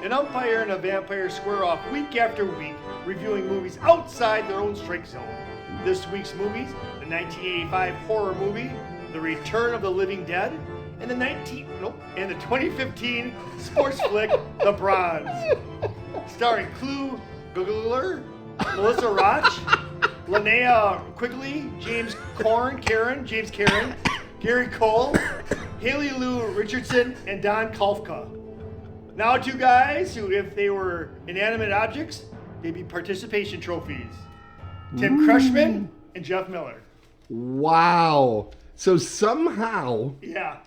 An umpire and a vampire square off week after week, reviewing movies outside their own strike zone. This week's movies, the 1985 horror movie, The Return of the Living Dead, and the 2015 sports flick, The Bronze. Starring Clue Googler, Melissa Roch, Linnea Quigley, James Karen, Gary Cole, Haley Lou Richardson, and Don Kolfka. Now two guys who, if they were inanimate objects, they'd be participation trophies. Tim Crushman and Jeff Miller. Wow. So somehow, yeah,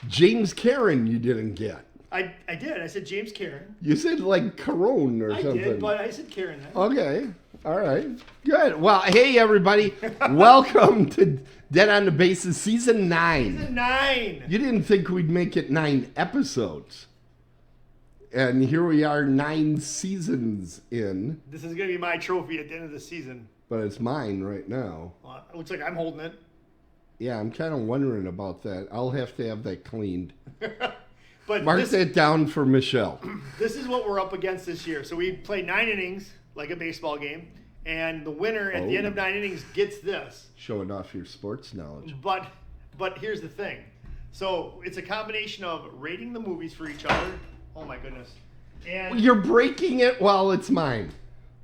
James Karen you didn't get. I did. I said James Karen. You said like Caron or something. I did, but I said Karen then. Okay. All right. Good. Well, hey, everybody. Welcome to Dead on the Bases Season 9. Season 9. You didn't think we'd make it 9 episodes. And here we are 9 seasons in. This is going to be my trophy at the end of the season. But it's mine right now. Well, it looks like I'm holding it. Yeah, I'm kind of wondering about that. I'll have to have that cleaned. But Mark that down for Michelle. This is what we're up against this year. So we play 9 innings, like a baseball game, and the winner at the end of 9 innings gets this. Showing off your sports knowledge. But here's the thing. So it's a combination of rating the movies for each other. Oh my goodness. And you're breaking it while it's mine.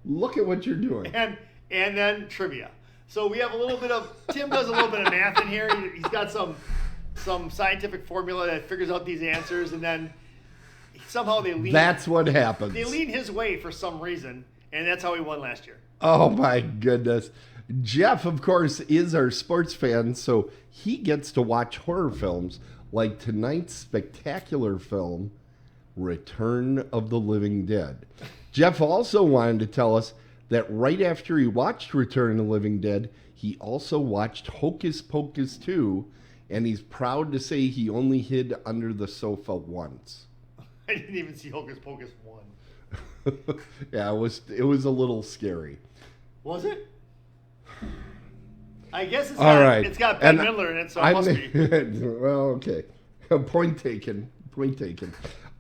Look at what you're doing. And then trivia. So we have a little bit of, Tim does a little bit of math in here. He's got some scientific formula that figures out these answers, and then somehow they lean. That's what happens. They lean his way for some reason, and that's how he won last year. Oh my goodness. Jeff, of course, is our sports fan, so he gets to watch horror films like tonight's spectacular film, Return of the Living Dead. Jeff also wanted to tell us that right after he watched Return of the Living Dead, he also watched Hocus Pocus 2, and he's proud to say he only hid under the sofa once. I didn't even see Hocus Pocus 1. Yeah, it was a little scary. Was it? I guess it's Right. got Ben Midler in it, so it must be. Well, okay. Point taken.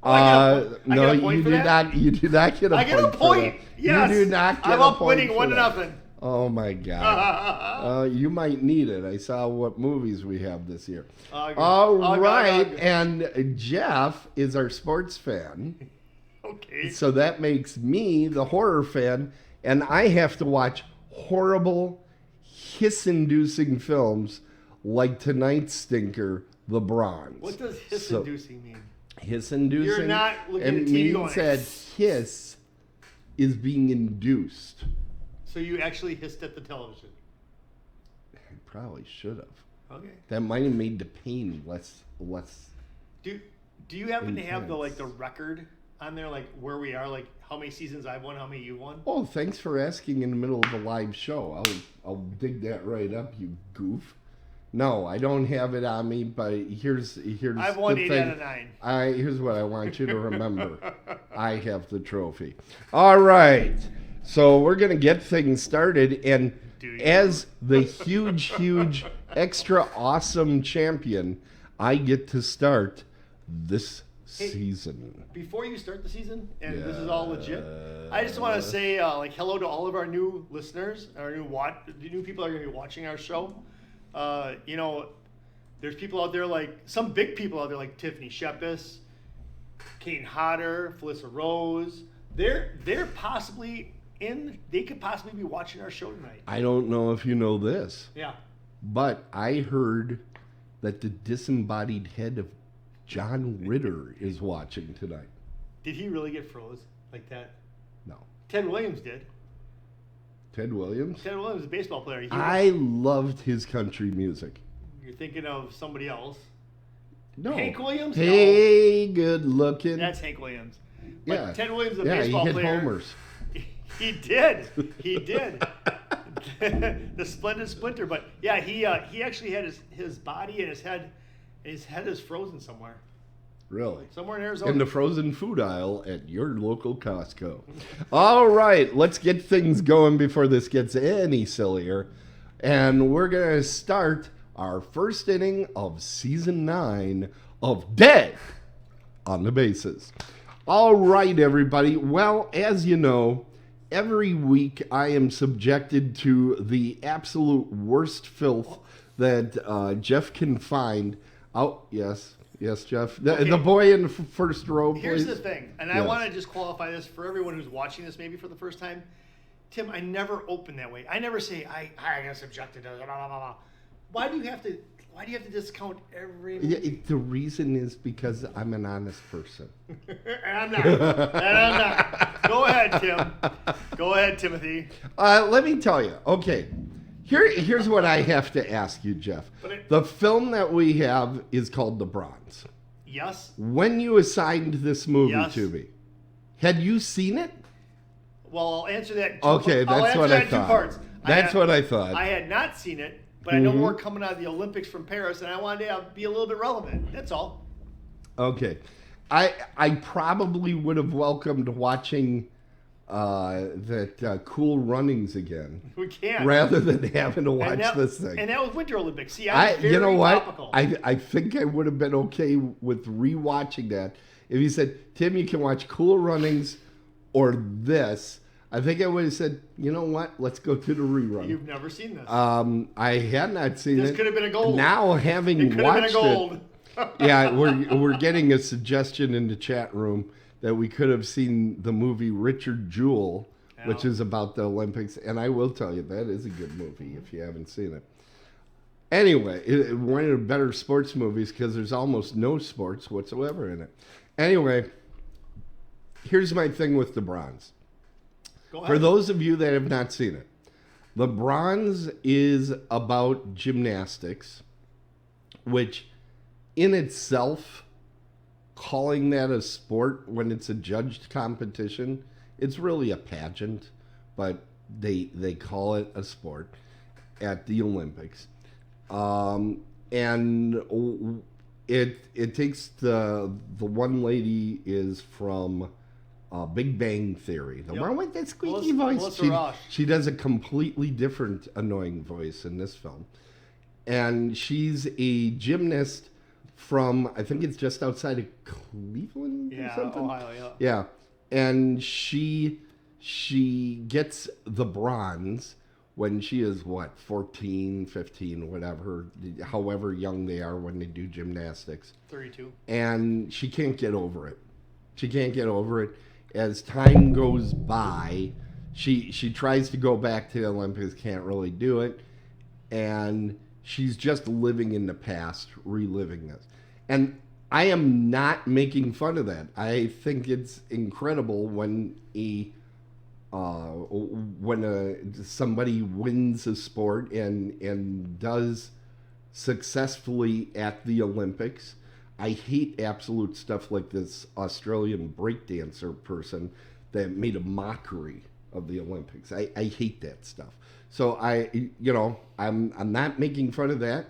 I No, get a point you for do that? not. You do not get a point. I get a point. Yes. You do not get I'm a up point winning for 1-0. that. Oh my God. You might need it. I saw what movies we have this year. All right, and Jeff is our sports fan. Okay. So that makes me the horror fan, and I have to watch horrible, hiss-inducing films like tonight's stinker, The Bronze. What does hiss-inducing mean? Hiss-inducing? You're not looking at it TV means going, that hiss is being induced. So you actually hissed at the television? I probably should have. Okay. That might have made the pain less. Do you happen to have intense. the record on there, like where we are, like how many seasons I've won, how many you won? Oh, thanks for asking in the middle of the live show. I'll dig that right up, you goof. No, I don't have it on me, but here's I've won the 8 thing. out of 9. Here's what I want you to remember. I have the trophy. All right. So we're going to get things started, and as the huge, extra awesome champion, I get to start this season. Before you start the season, and this is all legit, I just want to say hello to all of our new listeners, our new people that are going to be watching our show. There's people out there some big people out there like Tiffany Shepis, Kane Hodder, Felissa Rose. They're possibly they could possibly be watching our show tonight. I don't know if you know this. Yeah. But I heard that the disembodied head of John Ritter is watching tonight. Did he really get froze like that? No. Ted Williams did. Ted Williams? Ted Williams is a baseball player. I loved his country music. You're thinking of somebody else. No. Hank Williams? Hey, good looking. That's Hank Williams. But Yeah. Ted Williams is a baseball he hit player. homers. He did. The splendid splinter. But yeah, he actually had his body and his head is frozen somewhere. Really? Somewhere in Arizona. In the frozen food aisle at your local Costco. All right, let's get things going before this gets any sillier. And we're going to start our first inning of Season 9 of Dead on the Bases. All right, everybody. Well, as you know, every week I am subjected to the absolute worst filth that Jeff can find. Oh, yes, Jeff. The boy in the first row, please. Here's the thing, and I want to just qualify this for everyone who's watching this maybe for the first time. Tim, I never open that way. I never say I got subjected to blah, blah, blah, blah. Why do you have to discount every... Yeah, the reason is because I'm an honest person. And I'm not. Go ahead, Tim. Go ahead, Timothy. Let me tell you. Okay. Here's what I have to ask you, Jeff. The film that we have is called The Bronze. Yes. When you assigned this movie to me, had you seen it? Well, I'll answer that in that's what I thought. Two parts. That's what I thought. I had not seen it, but I know we're coming out of the Olympics from Paris, and I wanted to be a little bit relevant. That's all. Okay. I probably would have welcomed watching that Cool Runnings again. We can't. Rather than having to watch this thing. And that was Winter Olympics. See, I'm very you know what? topical. I think I would have been okay with rewatching that. If you said, Tim, you can watch Cool Runnings or this, I think I would have said, you know what? Let's go to the rerun. You've never seen this. I had not seen it. This could have been a gold. Now, having watched it. Yeah, we're getting a suggestion in the chat room that we could have seen the movie Richard Jewell, which is about the Olympics. And I will tell you, that is a good movie if you haven't seen it. Anyway, one of the better sports movies because there's almost no sports whatsoever in it. Anyway, here's my thing with The Bronze. Go ahead. For those of you that have not seen it, The Bronze is about gymnastics, which in itself, calling that a sport when it's a judged competition, it's really a pageant, but they call it a sport at the Olympics. And it takes the one lady is from Big Bang Theory. The one with that squeaky voice. She does a completely different annoying voice in this film. And she's a gymnast from, I think it's just outside of Cleveland or something. Ohio, yeah. And she gets the bronze when she is, 14, 15, whatever, however young they are when they do gymnastics. 32. And she can't get over it. As time goes by, she tries to go back to the Olympics, can't really do it. And she's just living in the past, reliving this. And I am not making fun of that. I think it's incredible when somebody wins a sport and does successfully at the Olympics. I hate absolute stuff like this Australian breakdancer person that made a mockery of the Olympics. I hate that stuff. So I'm not making fun of that,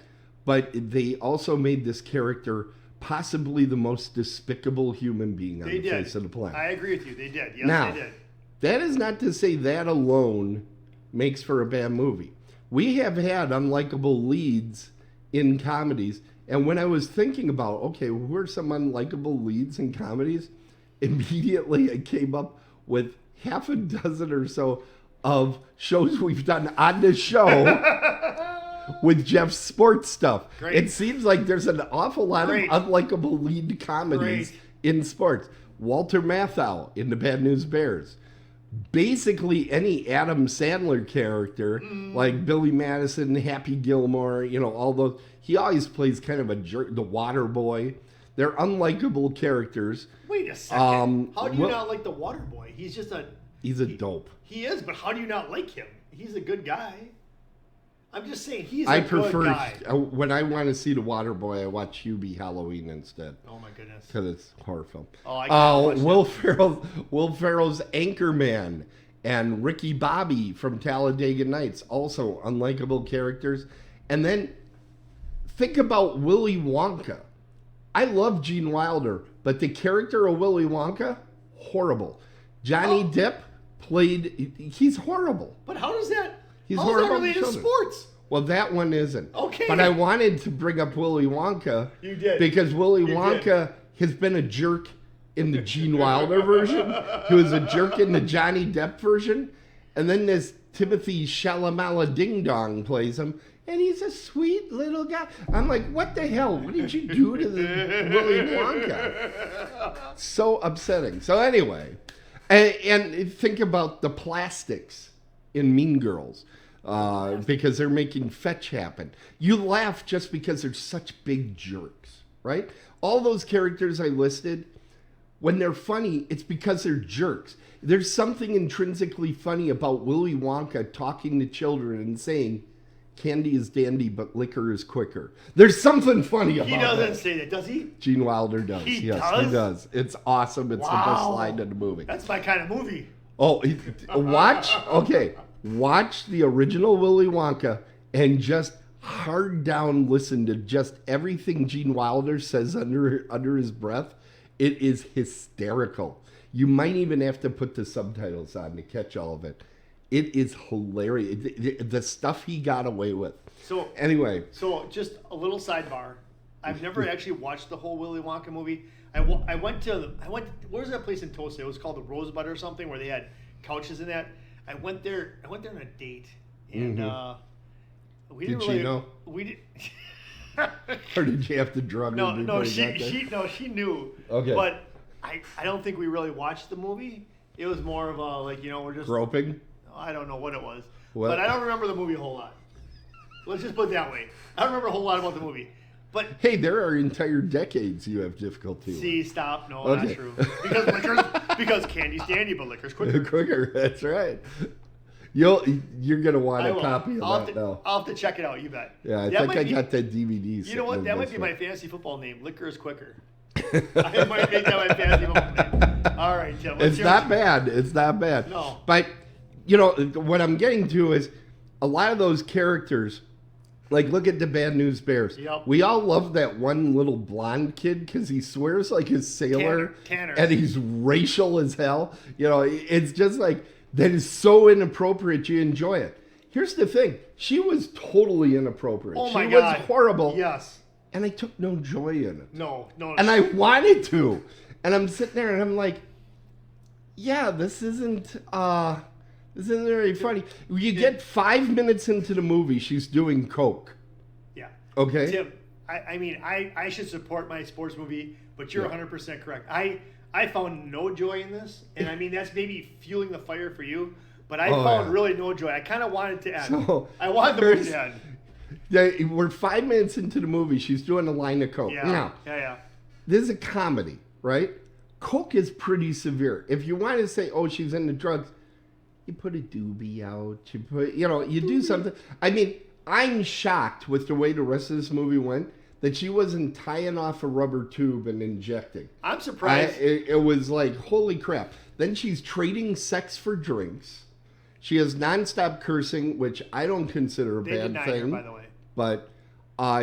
but they also made this character possibly the most despicable human being on the face of the planet. I agree with you. They did. Yes, now, they did. That is not to say that alone makes for a bad movie. We have had unlikable leads in comedies, and when I was thinking about, okay, who are some unlikable leads in comedies, immediately I came up with half a dozen or so of shows we've done on this show with Jeff's sports stuff. Great. It seems like there's an awful lot of unlikable lead comedies in sports. Walter Matthau in The Bad News Bears. Basically any Adam Sandler character, like Billy Madison, Happy Gilmore, all those. He always plays kind of a jerk, the water boy. They're unlikable characters. Wait a second. How do you not like the water boy? He's just He's a dope. He is, but how do you not like him? He's a good guy. I'm just saying, he's a good guy. When I want to see the water boy, I watch Hubie Halloween instead. Oh my goodness. Because it's a horror film. Will Ferrell's Anchorman and Ricky Bobby from Talladega Nights, also unlikable characters. And then think about Willy Wonka. I love Gene Wilder, but the character of Willy Wonka, horrible. Johnny Depp he's horrible. But how does that... He's How's horrible that related to sports? Well, that one isn't. Okay. But I wanted to bring up Willy Wonka. You did. Because Willy Wonka has been a jerk in the Gene Wilder version. He was a jerk in the Johnny Depp version. And then this Timothy Chalamet Ding Dong plays him. And he's a sweet little guy. I'm like, what the hell? What did you do to the Willy Wonka? So upsetting. So anyway, and think about the plastics in Mean Girls. Because they're making fetch happen. You laugh just because they're such big jerks, right? All those characters I listed, when they're funny, it's because they're jerks. There's something intrinsically funny about Willy Wonka talking to children and saying, candy is dandy, but liquor is quicker. There's something funny about it. He doesn't say that, does he? Gene Wilder does. He does. It's awesome. It's the best line in the movie. That's my kind of movie. Oh, watch the original Willy Wonka and just hard down listen to just everything Gene Wilder says under his breath. It is hysterical. You might even have to put the subtitles on to catch all of it. It is hilarious. The stuff he got away with. So anyway. So just a little sidebar. I've never actually watched the whole Willy Wonka movie. I went where was that place in Tulsa? It was called the Rosebud or something, where they had couches in that. I went there on a date, and we didn't really. Did she know? We did. Or did you have to drug her? No, she knew. Okay. But I don't think we really watched the movie. It was more of a we're just groping. I don't know what it was, what? But I don't remember the movie a whole lot. Let's just put it that way. I don't remember a whole lot about the movie. But hey, there are entire decades you have difficulty with. See, stop. No, not true. Because candy's dandy, but liquor's quicker. Quicker, that's right. You're gonna want a copy of that now. I'll have to check it out. You bet. Yeah, I think I got that DVD. You know what? That might be my fantasy football name. Liquor is quicker. I might make that my fantasy football name. All right, Tim. It's not bad. It's not bad. No. But what I'm getting to is a lot of those characters. Like, look at the Bad News Bears. Yep. We all love that one little blonde kid because he swears like his sailor. Tanner. And he's racial as hell. It's just like, that is so inappropriate, you enjoy it. Here's the thing. She was totally inappropriate. Oh, my God. God. She was horrible. Yes. And I took no joy in it. No. And I wanted to. And I'm sitting there and I'm like, yeah, this isn't very funny. You get 5 minutes into the movie, she's doing coke. Yeah. Okay? Tim, I should support my sports movie, but you're 100% correct. I found no joy in this, and that's maybe fueling the fire for you, but I found really no joy. I kind of wanted to end. I wanted the movie to end. Yeah, we're 5 minutes into the movie. She's doing a line of coke. Yeah. Now, this is a comedy, right? Coke is pretty severe. If you want to say, oh, she's into drugs, you put a doobie out. You do something. I'm shocked with the way the rest of this movie went that she wasn't tying off a rubber tube and injecting. I'm surprised. It was like, holy crap. Then she's trading sex for drinks. She has nonstop cursing, which I don't consider a bad thing. Her, by the way. But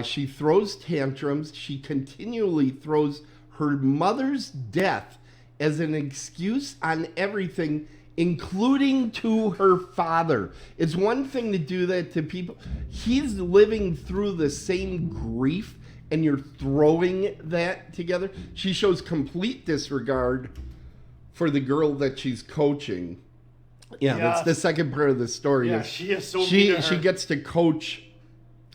she throws tantrums. She continually throws her mother's death as an excuse on everything, including to her father. It's one thing to do that to people. He's living through the same grief, and you're throwing that together. She shows complete disregard for the girl that she's coaching. Yeah, that's the second part of the story. Yeah, she is so mean to her. She gets to coach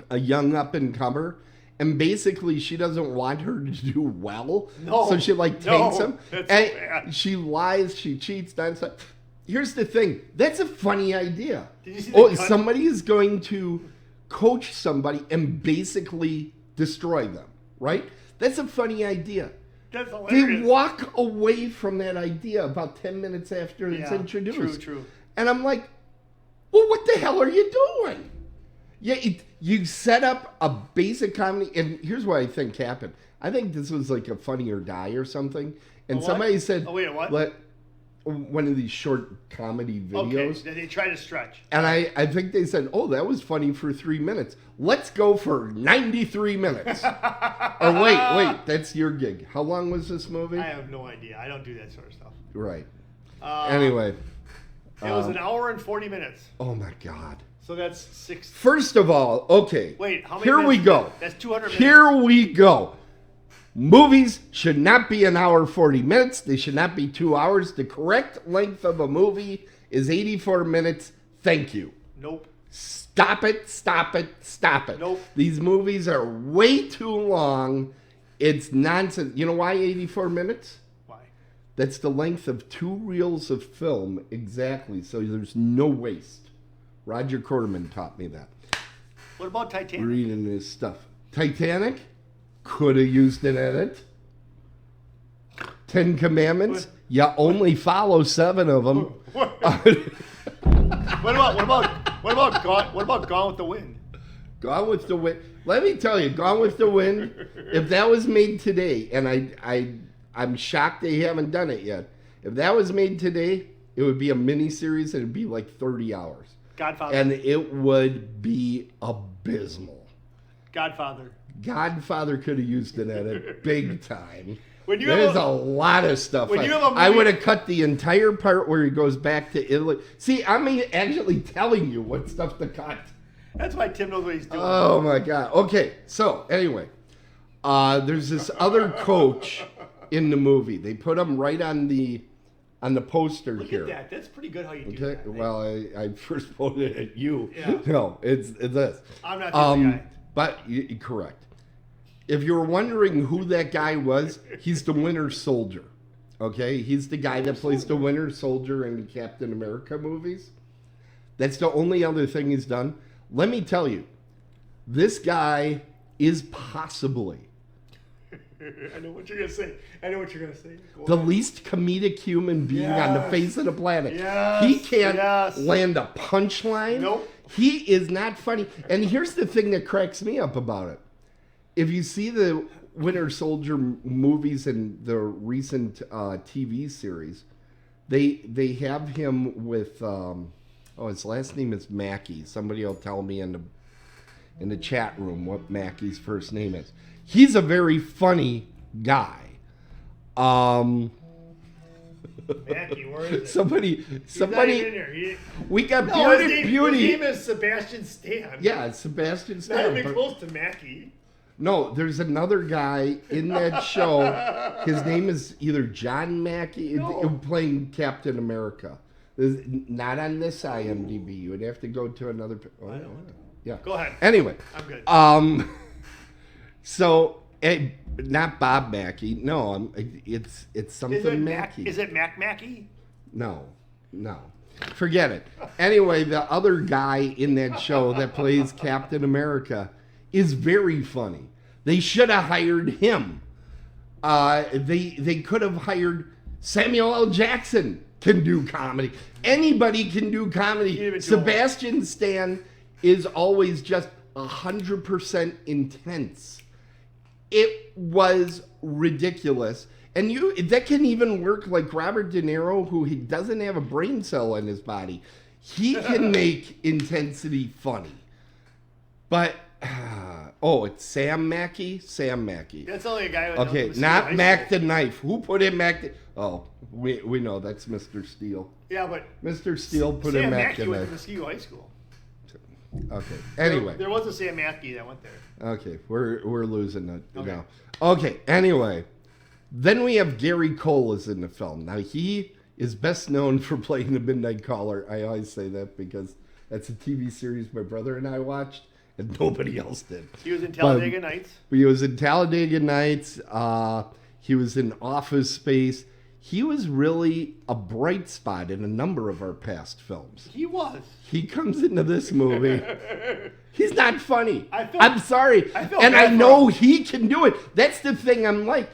a young up-and-comer, and basically she doesn't want her to do well. No, so she tanks him. That's and so bad. She lies, she cheats, nonstop. Here's the thing. That's a funny idea. Did you see somebody is going to coach somebody and basically destroy them, right? That's a funny idea. That's hilarious. They walk away from that idea about 10 minutes after it's introduced. True. And I'm like, well, what the hell are you doing? Yeah, you set up a basic comedy, and here's what I think happened. I think this was like a Funny or Die or something, and somebody said, "Oh wait, what?" One of these short comedy videos. Okay, they try to stretch. And I think they said, oh, that was funny for 3 minutes. Let's go for 93 minutes. Or wait, that's your gig. How long was this movie? I have no idea. I don't do that sort of stuff. Right. Anyway. It was an hour and 40 minutes. Oh, my God. So that's 6. First of all, okay. Wait, how many Here minutes? we go. That's 200 minutes. Here we go. Movies should not be an hour 40 minutes. They should not be 2 hours. The correct length of a movie is 84 minutes. Thank you. Nope. Stop it, stop it, stop it. Nope. These movies are way too long. It's nonsense. You know why 84 minutes? Why? That's the length of 2 reels of film exactly, so there's no waste. Roger Corman taught me that. What about Titanic? Reading his stuff. Titanic? Could have used an edit. 10 Commandments? You only follow 7 of them. What about Gone with the Wind? Gone with the Wind. Let me tell you, Gone with the Wind, if that was made today, and I'm shocked they haven't done it yet. If that was made today, it would be a miniseries and it'd be like 30 hours. Godfather. And it would be abysmal. Godfather. Godfather could have used an edit big time. When you There's a lot of stuff. when you have a movie- I would have cut the entire part where he goes back to Italy. See, I'm actually telling you what stuff to cut. That's why Tim knows what he's doing. Oh my God. Okay, so anyway, there's this other coach in the movie. They put him right on the poster Look here. at that. That's pretty good how you do Okay. that. Well, I first pointed at you. Yeah. No, it's this. I'm not the other guy. But correct. If you're wondering who that guy was, he's the Winter Soldier. Okay, he's the guy that plays the Winter Soldier in the Captain America movies. That's the only other thing he's done. Let me tell you, this guy is possibly I know what you're gonna say. Go the on. least comedic human being on the Yes. face of the planet. Yes. He can't Yes. land a punchline. Nope. He is not funny. And here's the thing that cracks me up about it. If you see the Winter Soldier movies and the recent TV series, they have him with his last name is Mackey. Somebody will tell me in the chat room what Mackey's first name is. He's a very funny guy. Mackie, where is it? Somebody, He's not even in here. we got No, Bearded Beauty. His name is Sebastian Stan. Yeah, it's Sebastian Not Stan. even but- close to Mackie. No, there's another guy in that show. His name is either John Mackey, No. playing Captain America. Not on this IMDb. You would have to go to another. Oh, yeah. Go ahead. Anyway, I'm good. so not Bob Mackey. No, it's something Is it Mackey. Is it Mackie? No. Forget it. Anyway, the other guy in that show that plays Captain America is very funny. They should have hired him. They could have hired Samuel L. Jackson. Can do comedy. Anybody can do comedy. Sebastian Stan is always just 100% intense. It was ridiculous. And that can even work like Robert De Niro, who he doesn't have a brain cell in his body. He can make intensity funny. But, it's Sam Mackey? Sam Mackey. That's only a guy. Okay, not Mac the Knife. Who put in Mac the... Oh, we know that's Mr. Steele. Yeah, but Mr. Steele put in Sam Mac Mackey the went to Knife. Mosquito High School. Okay, anyway. There was a Sam Mackey that went there. Okay, we're losing it Okay. now. Okay, anyway. Then we have Gary Cole is in the film. Now, he is best known for playing the Midnight Caller. I always say that because that's a TV series my brother and I watched, and nobody else did. He was in Talladega Nights. He was in Talladega Nights. He was in Office Space. He was really a bright spot in a number of our past films. He was. He comes into this movie. He's not funny. felt- I'm sorry. I felt And bad I for know him. he can do it. That's the thing I'm like,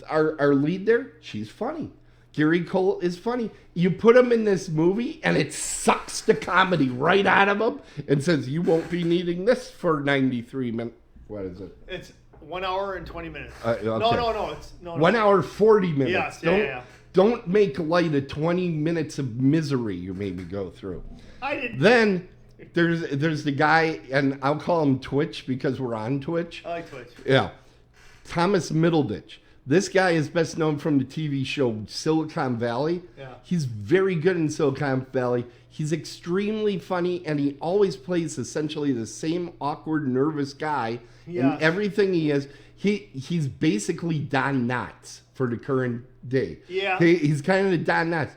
our lead there, she's funny. Gary Cole is funny. You put him in this movie and it sucks the comedy right out of him and says, you won't be needing this for 93 minutes. What is it? It's 1 hour and 20 minutes. Okay. No. It's no. 1 hour, 40 minutes. Yes, yeah. Don't make light of 20 minutes of misery you made me go through. I didn't. Then there's the guy, and I'll call him Twitch because we're on Twitch. I like Twitch. Yeah. Thomas Middleditch. This guy is best known from the TV show Silicon Valley. Yeah. He's very good in Silicon Valley. He's extremely funny, and he always plays essentially the same awkward, nervous guy in everything he is. He's basically Don Knotts for the current day. Yeah. He's kind of the Don Knotts.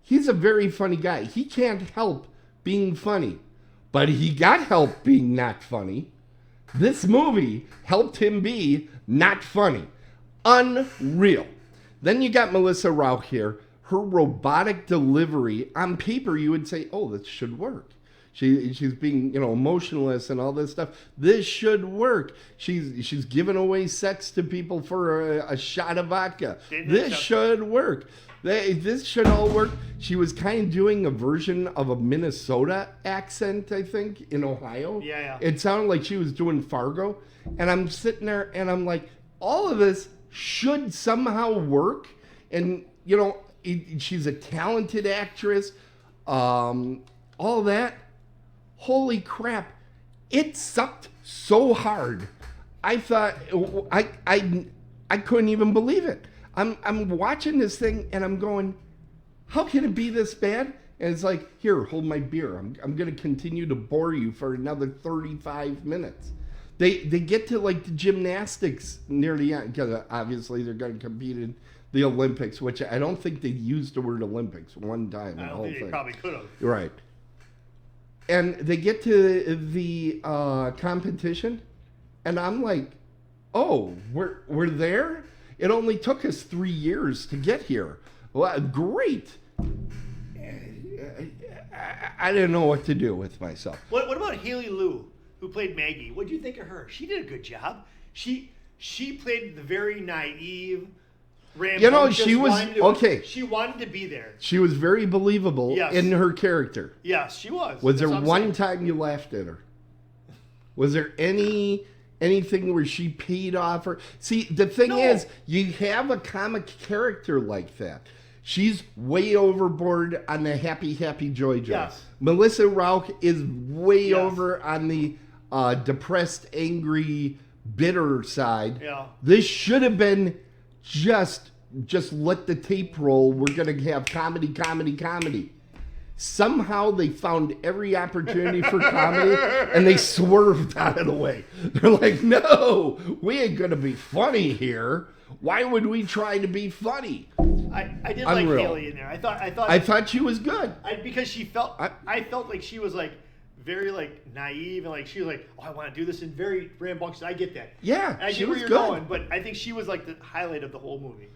He's a very funny guy. He can't help being funny, but he got help being not funny. This movie helped him be not funny. Unreal. Then you got Melissa Rauch here. Her robotic delivery, on paper, you would say, oh, this should work. She's being, emotionless and all this stuff. This should work. She's giving away sex to people for a shot of vodka. This should work. This should all work. She was kind of doing a version of a Minnesota accent, I think, in Ohio. Yeah. It sounded like she was doing Fargo. And I'm sitting there and I'm like, all of this should somehow work. And, she's a talented actress. All that. Holy crap. It sucked so hard. I thought, I couldn't even believe it. I'm watching this thing and I'm going, how can it be this bad? And it's like, here, hold my beer. I'm going to continue to bore you for another 35 minutes. They get to like the gymnastics near the end, because obviously they're going to compete in the Olympics, which I don't think they used the word Olympics one time. I don't think they probably could have. Right. And they get to the competition, and I'm like, oh, we're there? It only took us 3 years to get here. Well, great. I didn't know what to do with myself. What about Haley Liu, who played Maggie? What do you think of her? She did a good job. She played the very naive, rambunctious, she was okay. She wanted to be there. She was very believable in her character. Yes, she was. Was there one time you laughed at her? Was there anything where she paid off her? See, the thing is, you have a comic character like that. She's way overboard on the happy, joy. Yes. Melissa Rauch is way over on the depressed, angry, bitter side. Yeah. This should have been just let the tape roll. We're going to have comedy. Somehow they found every opportunity for comedy and they swerved out of the way. They're like, no, we ain't going to be funny here. Why would we try to be funny? I did like Haley in there. I thought she was good. Because she felt, I felt like she was like very like naive and like she was like, oh, I want to do this and very rambunctious. I get that. Yeah, and I she get where was you're good. going, but I think she was like the highlight of the whole movie.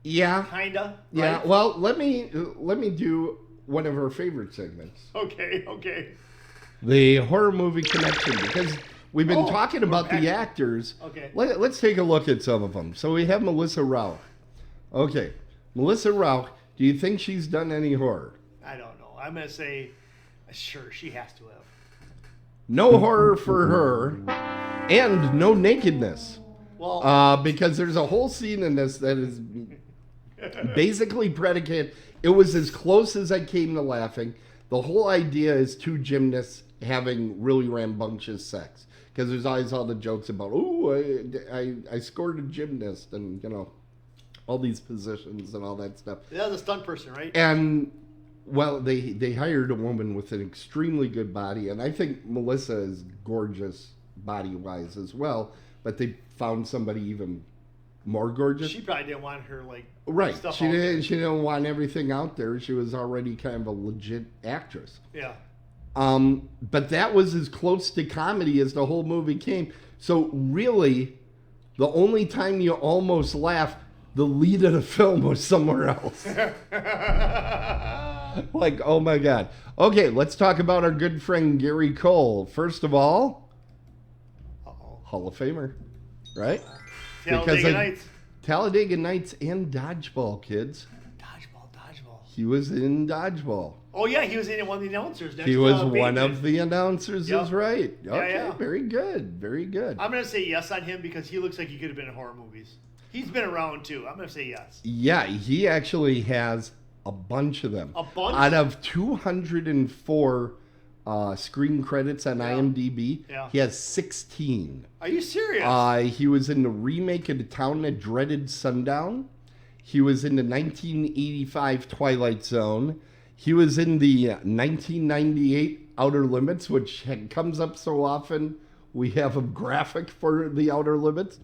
Yeah. Kinda. Yeah. Right? Well, let me do one of her favorite segments. Okay. The horror movie connection, because we've been talking about the actors. Okay. Let's take a look at some of them. So we have Melissa Rauch. Okay. Melissa Rauch, do you think she's done any horror? I don't know. I'm going to say, sure, she has to have. No horror for her, and no nakedness. Well, because there's a whole scene in this that is basically predicated. It was as close as I came to laughing. The whole idea is two gymnasts having really rambunctious sex. Because there's always all the jokes about, I scored a gymnast and, all these positions and all that stuff. That was a stunt person, right? And, well, they hired a woman with an extremely good body. And I think Melissa is gorgeous body-wise as well. But they found somebody even more gorgeous. She probably didn't want her right. Stuff She didn't want everything out there. She was already kind of a legit actress. Yeah. But that was as close to comedy as the whole movie came. So really, the only time you almost laugh, the lead of the film was somewhere else. Like, oh my God. Okay, let's talk about our good friend Gary Cole. First of all, Hall of Famer, right? Talladega Nights. Talladega Nights and Dodgeball, kids. Dodgeball. He was in Dodgeball. Oh, yeah, he was in one of the announcers. He was one of the announcers, is right. Okay, yeah. Very good. I'm going to say yes on him because he looks like he could have been in horror movies. He's been around, too. I'm going to say yes. Yeah, he actually has a bunch of them. A bunch? Out of 204 screen credits on IMDb. Yeah. He has 16. Are you serious? He was in the remake of The Town That Dreaded Sundown. He was in the 1985 Twilight Zone. He was in the 1998 Outer Limits, which comes up so often. We have a graphic for the Outer Limits.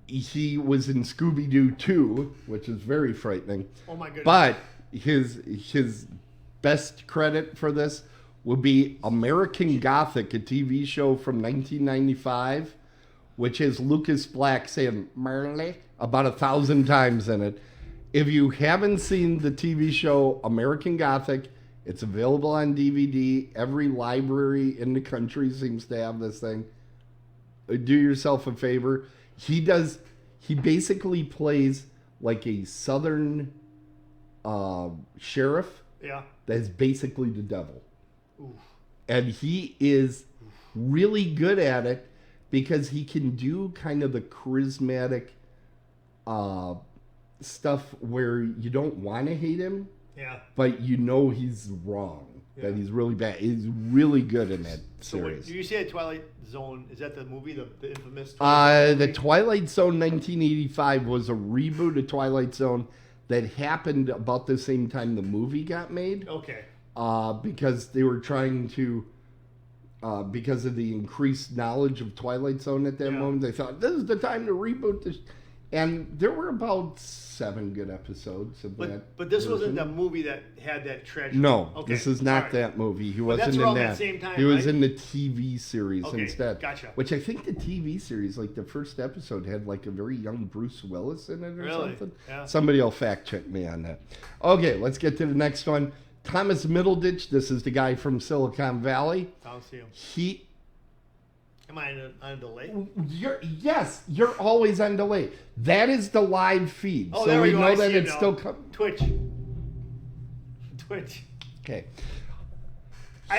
He was in Scooby-Doo 2, which is very frightening. Oh my goodness. But his best credit for this would be American Gothic, a TV show from 1995, which has Lucas Black saying Marley about 1,000 times in it. If you haven't seen the TV show American Gothic, it's available on DVD. Every library in the country seems to have this thing. Do yourself a favor. He basically plays like a southern sheriff. Yeah. That's basically the devil. Oof. And he is really good at it because he can do kind of the charismatic stuff where you don't want to hate him, but you know he's wrong, that he's really bad. He's really good in that series. So you say Twilight Zone, is that the movie, the infamous The Twilight Zone 1985 was a reboot of Twilight Zone that happened about the same time the movie got made. Okay. Because they were trying to, because of the increased knowledge of Twilight Zone at that moment, they thought, this is the time to reboot this. And there were about 7 good episodes of that. But this version. wasn't the movie that had that tragedy. No, okay. This is not that movie. He wasn't that's in around that. that same time, he was right? in the TV series instead. Gotcha. Which I think the TV series, like the first episode, had like a very young Bruce Willis in it or something. Yeah. Somebody will fact check me on that. Okay, let's get to the next one. Thomas Middleditch. This is the guy from Silicon Valley. I don't see him. Am I on a delay? You're always on delay. That is the live feed. Oh, so there we go. know I that see it it's now. still coming. Twitch. Okay.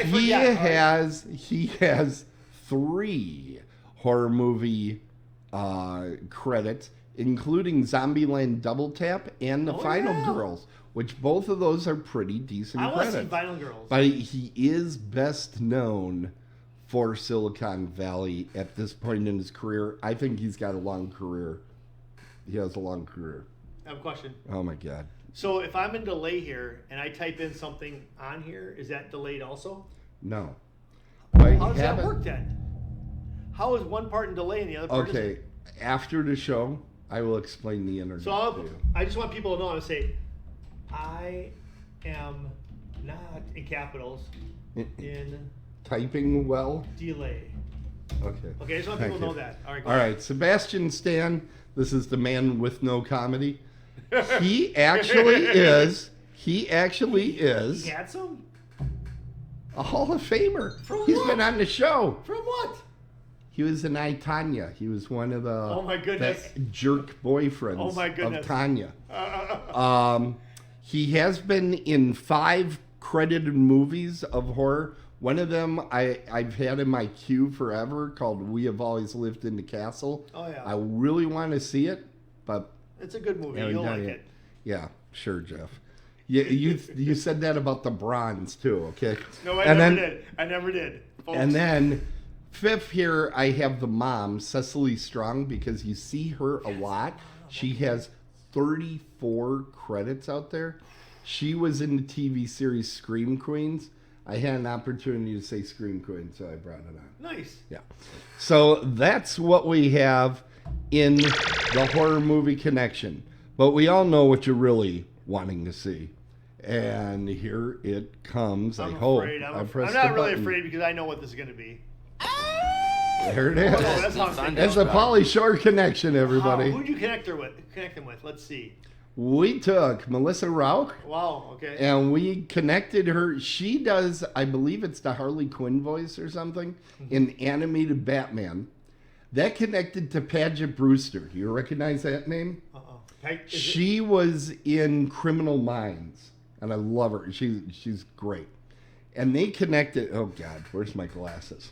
He has 3 horror movie credits, including Zombieland Double Tap and The Final Girls, which both of those are pretty decent I credits. want to see Final Girls. But he is best known for Silicon Valley at this point in his career. I think he's got a long career. He has a long career. I have a question. Oh my God. So if I'm in delay here and I type in something on here, is that delayed also? No. How does that work then? How is one part in delay and the other part isn't? Okay, after the show, I will explain the internet to you. I just want people to know, I'm going to say, I am not in capitals in Typing well? delay. Okay. Okay, I just want people to know that. All right, go All ahead. right, Sebastian Stan, this is the man with no comedy. He actually is. He had some? a Hall of Famer. From He's what? been on the show. From what? He was in I, Tanya. He was one of the Oh my goodness. that jerk boyfriends Oh my goodness. of Tanya. He has been in 5 credited movies of horror. One of them I've had in my queue forever called We Have Always Lived in the Castle. Oh, yeah. I really want to see it, but... It's a good movie. haven't You'll done like it. it. Yeah, sure, Jeff. You said that about the bronze, too, okay? No, I never did. Folks. And then, 5th here, I have the mom, Cecily Strong, because you see her a lot. She has 34 credits out there. She was in the TV series Scream Queens. I had an opportunity to say Scream Queen, so I brought it on. Nice. Yeah. So that's what we have in the horror movie connection. But we all know what you're really wanting to see. And here it comes. I'm I hope. afraid. I'm pressed not the really button. afraid because I know what this is going to be. There it is. Oh, that's how I'm thinking. That's the Pauly Shore connection, everybody. Who'd you connect them with? Let's see. We took Melissa Rauch. Wow, okay. And we connected her. She does, I believe it's the Harley Quinn voice or something, in animated Batman. That connected to Paget Brewster. Do you recognize that name? She was in Criminal Minds, and I love her. She's great. And they connected. Oh God, where's my glasses?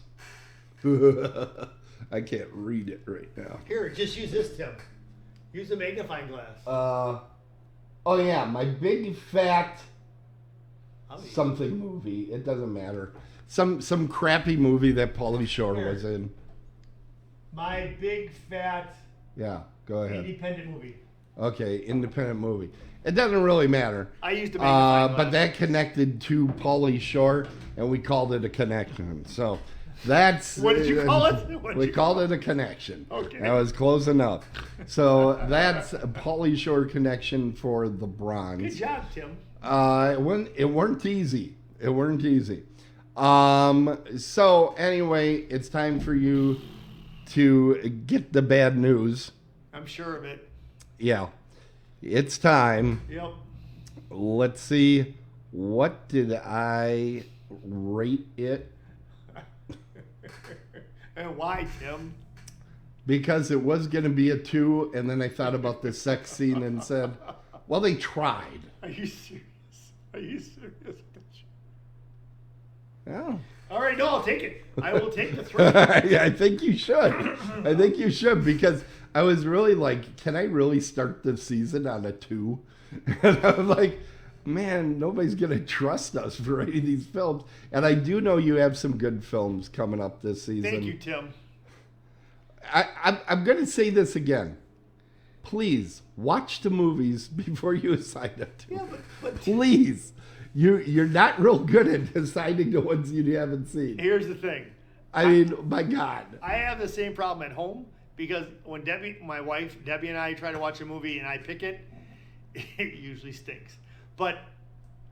I can't read it right now. Here, just use this, Tim. Use the magnifying glass. Oh yeah, my big fat something movie. It doesn't matter. Some crappy movie that Pauly Shore was in. My big fat Yeah, go ahead. independent movie. Okay, independent movie. It doesn't really matter. I used to make but that connected to Pauly Shore, and we called it a connection. So that's... What did you call it? We called it a connection. Okay. That was close enough. So that's a Pauly Shore connection for the bronze. Good job, Tim. It weren't easy. It weren't easy. So anyway, it's time for you to get the bad news. I'm sure of it. Yeah. It's time. Yep. Let's see. What did I rate it? And why, Tim? Because it was going to be a 2, and then I thought about the sex scene and said, well, they tried. Are you serious? Are you serious? Yeah. All right, no, I'll take it. I will take the 3. Yeah, I think you should. I think you should, because I was really like, can I really start the season on a 2? And I was like, man, nobody's going to trust us for any of these films. And I do know you have some good films coming up this season. Thank you, Tim. I'm going to say this again. Please, watch the movies before you assign a 2. Yeah, but Please. You're not real good at deciding the ones you haven't seen. Here's the thing. I mean, my God. I have the same problem at home because when my wife, Debbie, and I try to watch a movie and I pick it, it usually stinks. But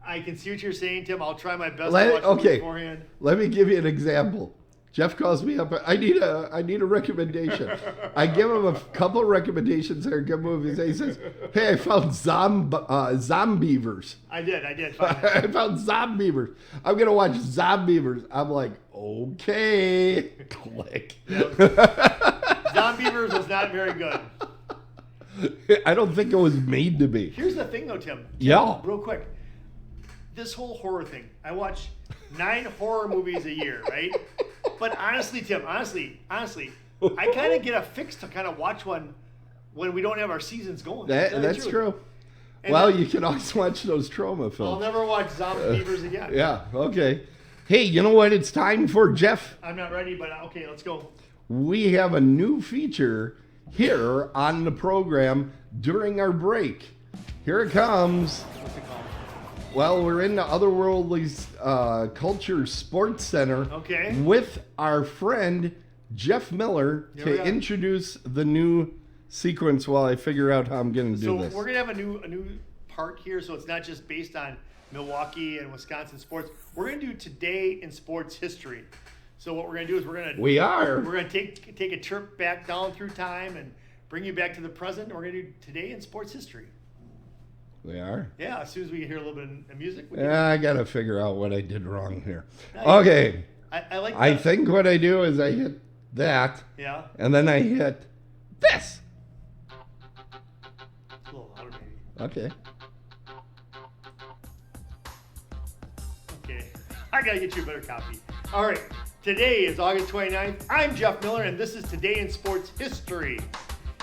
I can see what you're saying, Tim. I'll try my best to watch the movie beforehand. Let me give you an example. Jeff calls me up. I need a recommendation. I give him a couple of recommendations that are good movies. And he says, hey, I found Zombievers. I did find it. I found Zombievers. I'm going to watch Zombievers. I'm like, okay. Click. Zombievers was not very good. I don't think it was made to be. Here's the thing, though, Tim. Yeah. Real quick. This whole horror thing. I watch 9 horror movies a year, right? But honestly, Tim, honestly, I kind of get a fix to kind of watch one when we don't have our seasons going. That's true. And well, you can always watch those trauma films. I'll never watch Zombievers again. Yeah, okay. Hey, you know what it's time for, Jeff? I'm not ready, but okay, let's go. We have a new feature here on the program during our break. Here it comes. What's it called? Well, we're in the Otherworldly Culture Sports Center with our friend Jeff Miller to introduce the new sequence while I figure out how I'm going to do this. So we're going to have a new part here, so it's not just based on Milwaukee and Wisconsin sports. We're going to do Today in Sports History. So what we're going to do is we're going to take a trip back down through time and bring you back to the present. And we're going to do Today in Sports History. We are? Yeah, as soon as we hear a little bit of music. I got to figure out what I did wrong here. Okay. I think what I do is I hit that. Yeah. And then I hit this. It's a little louder, maybe. Okay. Okay. I got to get you a better copy. All right. Today is August 29th. I'm Jeff Miller, and this is Today in Sports History.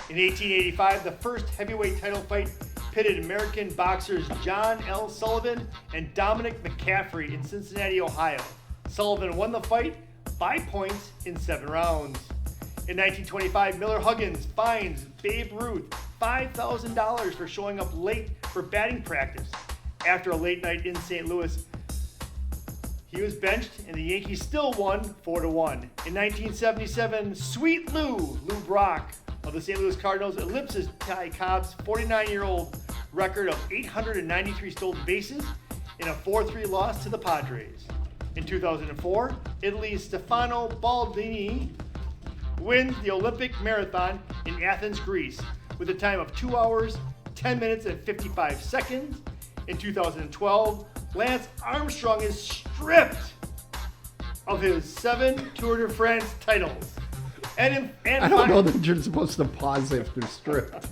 In 1885, the first heavyweight title fight pitted American boxers John L. Sullivan and Dominic McCaffrey in Cincinnati, Ohio. Sullivan won the fight by points in 7 rounds. In 1925, Miller Huggins fines Babe Ruth $5,000 for showing up late for batting practice. After a late night in St. Louis, he was benched, and the Yankees still won 4-1. In 1977, Sweet Lou Brock of the St. Louis Cardinals eclipses Ty Cobb's 49-year-old record of 893 stolen bases in a 4-3 loss to the Padres. In 2004, Italy's Stefano Baldini wins the Olympic marathon in Athens, Greece, with a time of 2 hours, 10 minutes, and 55 seconds. In 2012, Lance Armstrong is stripped of his 7 Tour de France titles. And I don't know that you're supposed to pause after stripped.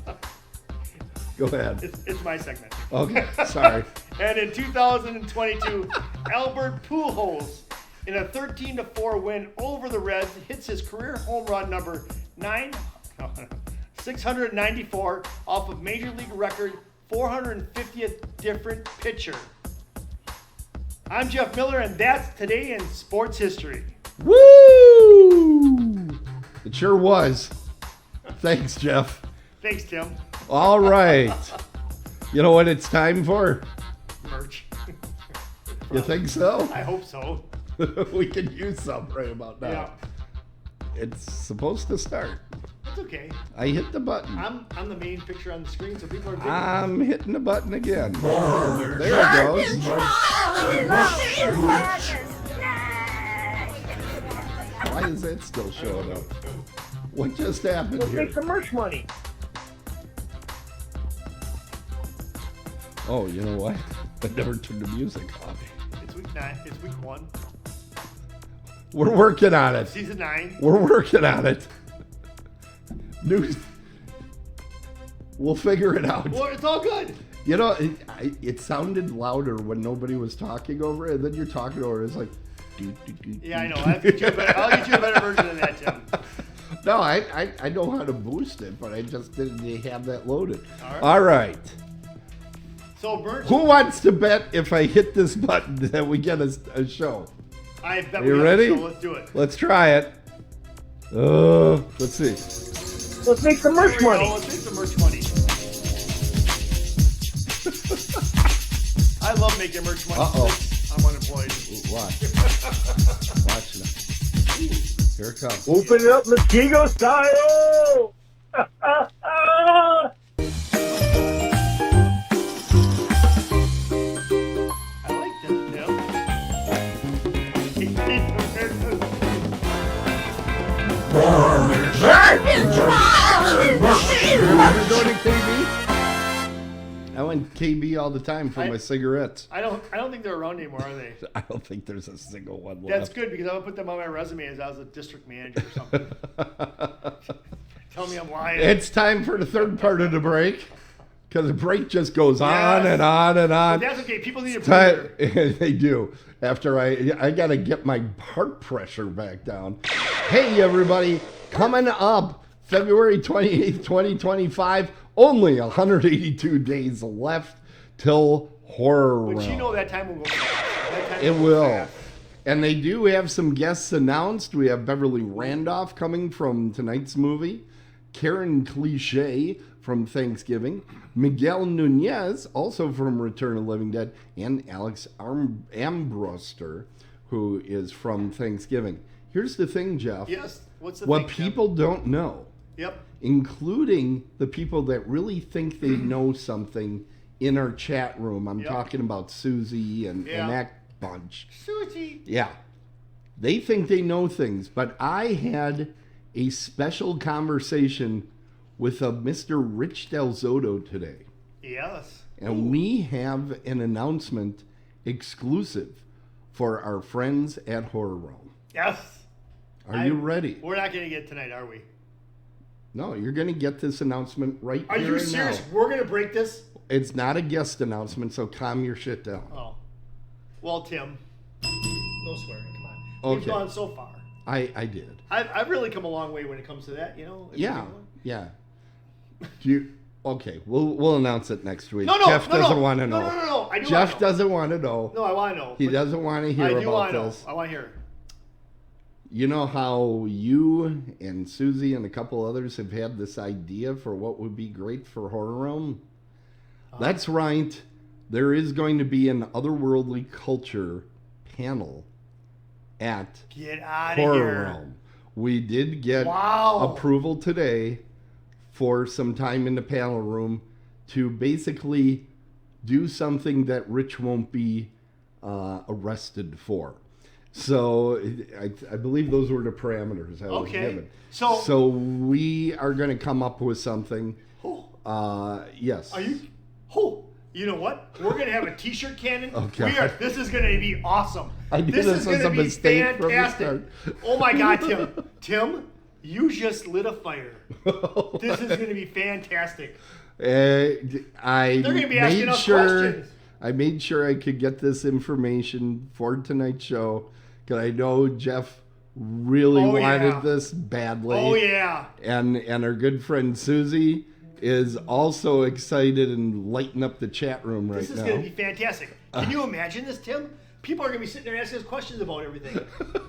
Go ahead. It's my segment. Okay, sorry. And in 2022, Albert Pujols, in a 13-4 win over the Reds, hits his career home run number 694 off of Major League record 450th different pitcher. I'm Jeff Miller, and that's Today in Sports History. Woo! It sure was. Thanks, Jeff. Thanks, Tim. All right. You know what it's time for? Merch. You think so? I hope so. We can use some right about now. Yeah. It's supposed to start. That's okay. I hit the button. I'm the main picture on the screen, so people are digging. I'm hitting the button again. There it goes. Why is that still showing up? What just happened Let's here? make some merch money. Oh, you know what? I never turned the music off. It's week 9. It's week 1. We're working on it. Season 9. We're working on it. News. We'll figure it out. Well, it's all good. You know, it sounded louder when nobody was talking over it, and then you're talking over it. It's like, Yeah, I know. I'll get you a better version of that, Tim. No, I know how to boost it, but I just didn't have that loaded. All right. All right. So, merch. Who wants to bet if I hit this button that we get a show? I bet You we have ready? a show. Let's do it. Let's try it. Let's see. Let's make some merch There we go. money. Let's make some merch money. I love making merch money. Uh-oh. I'm unemployed. Ooh, watch. Watch now. Here it comes. Open it up, Muskego style. I like this, You're going to KB? I went KB all the time for my cigarettes. I don't think they're around anymore, are they? I don't think there's a single one left. That's good because I'm gonna put them on my resume as I was a district manager or something. Tell me I'm lying. It's time for the third part of the break. Because the break just goes on and on and on. But that's okay. People need a breather. They do. After I got to get my heart pressure back down. Hey, everybody. Coming up February 28th, 2025. Only 182 days left till Horror But Realm. you know that time will go fast. It will. And they do have some guests announced. We have Beverly Randolph coming from tonight's movie. Karen Cliche from Thanksgiving. Miguel Nunez, also from Return of the Living Dead. And Alex Ambroster, who is from Thanksgiving. Here's the thing, Jeff. Yes. What's the What thing, people don't know, Yep. including the people that really think they know something in our chat room. I'm talking about Susie and that bunch. Susie. Yeah. They think they know things, but I had a special conversation with a Mr. Rich Del Zotto today. Yes. And we have an announcement exclusive for our friends at Horror Realm. Yes. Are you ready? We're not going to get it tonight, are we? No, you're going to get this announcement right Are here you and serious? now. We're going to break this? It's not a guest announcement, so calm your shit down. Oh. Well, Tim, no swearing. Come on. We've Okay. gone so far. I did. I've really come a long way when it comes to that, you know? Yeah. Do you? Okay, we'll announce it next week. No, Jeff doesn't want to know. No. I do Jeff wanna know. doesn't want to know. No, I want to know. He But doesn't want to hear I do about want to know. this. I want to hear it. You know how you and Susie and a couple others have had this idea for what would be great for Horror Realm? That's right. There is going to be an otherworldly culture panel at Get out of Horror here. Realm. We did get Wow. approval today for some time in the panel room to basically do something that Rich won't be arrested for. So I believe those were the parameters I was Okay. given. So we are going to come up with something. Yes. Are you? Oh, you know what? We're gonna have a T-shirt cannon. Okay. This is gonna be awesome. I knew this is was gonna a be mistake from the fantastic. start. Oh my God, Tim! Tim, you just lit a fire. This is gonna be fantastic. I They're gonna be asking us questions. I made sure I could get this information for tonight's show because I know Jeff really wanted this badly. Oh yeah. And our good friend Susie is also excited and lighting up the chat room right now. This is gonna be fantastic. Can you imagine this, Tim? People are going to be sitting there asking us questions about everything.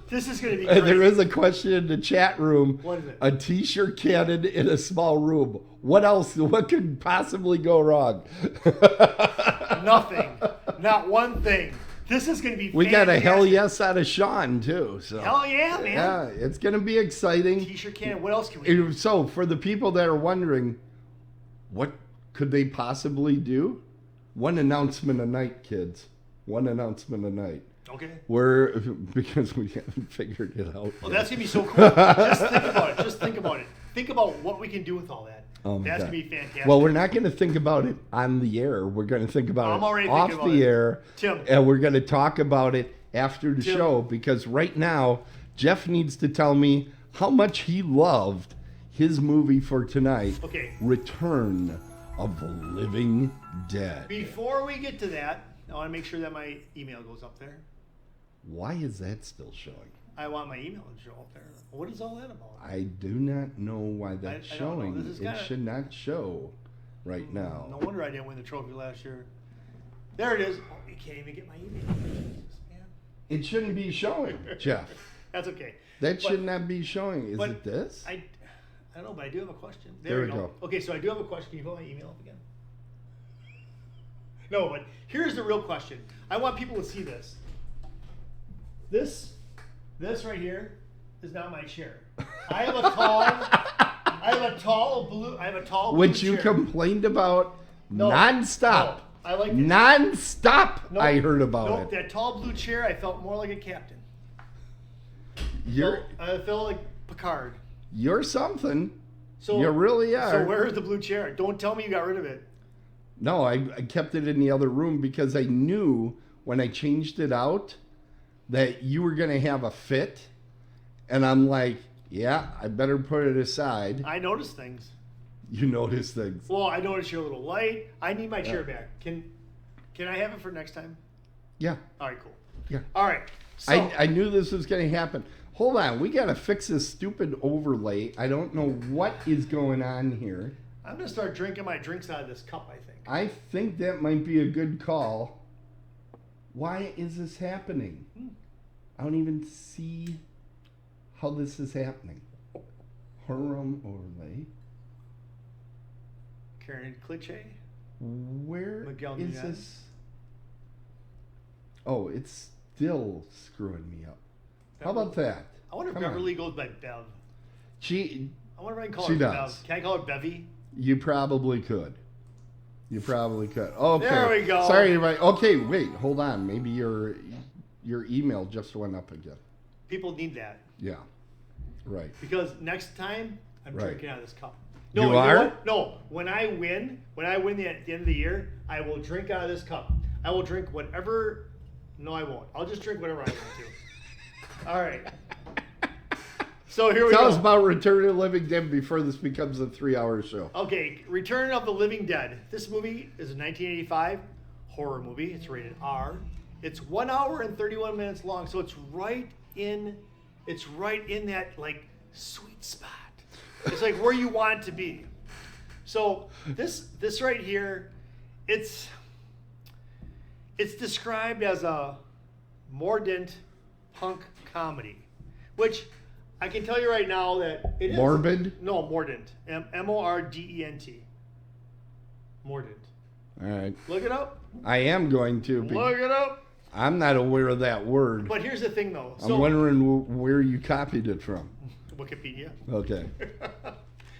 This is going to be great. There is a question in the chat room. What is it? A t-shirt cannon in a small room. What else? What could possibly go wrong? Nothing. Not one thing. This is going to be We got a fantastic. hell yes out of Sean, too. So. Hell yeah, man. Yeah, it's going to be exciting. T-shirt cannon. What else can we do? So, for the people that are wondering, what could they possibly do? One announcement a night, kids. One announcement a night. Okay. Because we haven't figured it out. Well, that's going to be so cool. Just think about it. Just think about it. Think about what we can do with all that. Oh my That's God. going to be fantastic. Well, we're not going to think about it on the air. We're going to think about I'm it already off thinking about the it. air. Tim. And we're going to talk about it after the Tim. show, because right now, Jeff needs to tell me how much he loved his movie for tonight, Okay. Return of the Living Dead. Before we get to that, I want to make sure that my email goes up there. Why is that still showing? I want my email to show up there. What is all that about? I do not know why that's I don't know. showing. This is It kinda- should not show right now. No wonder I didn't win the trophy last year. There it is. Oh, you can't even get my email. Jesus, man. It shouldn't be showing, Jeff. That's okay. That But- should not be showing. Is but it this? I don't know, but I do have a question. There we we go. Okay, so I do have a question. Can you put my email up again? No, but here's the real question. I want people to see this. This right here is not my chair. I have a tall blue Which you chair. complained about No, nonstop. no, I like it. Nonstop. No, I heard about no, it. that tall blue chair, I felt more like a captain. You're I felt like Picard. you're something. So You really are. So where is the blue chair? Don't tell me you got rid of it. No, I kept it in the other room because I knew when I changed it out that you were gonna have a fit, and I'm like, yeah, I better put it aside. I noticed things. You notice things. Well, I noticed you're a little light. I need my chair back. Can I have it for next time? Yeah, All right, cool. yeah. All right. So, I knew this was going to happen. Hold on, we got to fix this stupid overlay. I don't know what is going on here. I'm gonna start drinking my drinks out of this cup. I think. I think that might be a good call. Why is this happening? I don't even see how this is happening. Hurum overlay. Karen Cliché. Where Miguel is Nunez. this? Oh, it's still screwing me up. How about that? I wonder if Come on. Beverly goes by Bev. She, I wonder if I can call She her does. Bev. Can I call her Bevy? you probably could. You probably could. Okay. There we go. Sorry, everybody. Okay, wait, hold on. Maybe your email just went up again. People need that Yeah. Right. because next time I'm Right. drinking out of this cup. You know are? what? No. When I win at the end of the year, I will drink out of this cup. I will drink whatever. No, I won't. I'll just drink whatever I want to. All right. So here we Tell go. us about Return of the Living Dead before this becomes a 3-hour show. Okay, Return of the Living Dead. This movie is a 1985 horror movie. It's rated R. It's 1 hour and 31 minutes long, so it's right in that like sweet spot. It's like where you want it to be. So this right here, it's described as a mordant punk comedy, which I can tell you right now that it is. Morbid? No, mordant. Mordent. Mordant. All right. Look it up. I am going to. Look it up. I'm not aware of that word. But here's the thing, though. I'm wondering where you copied it from. Wikipedia. Okay.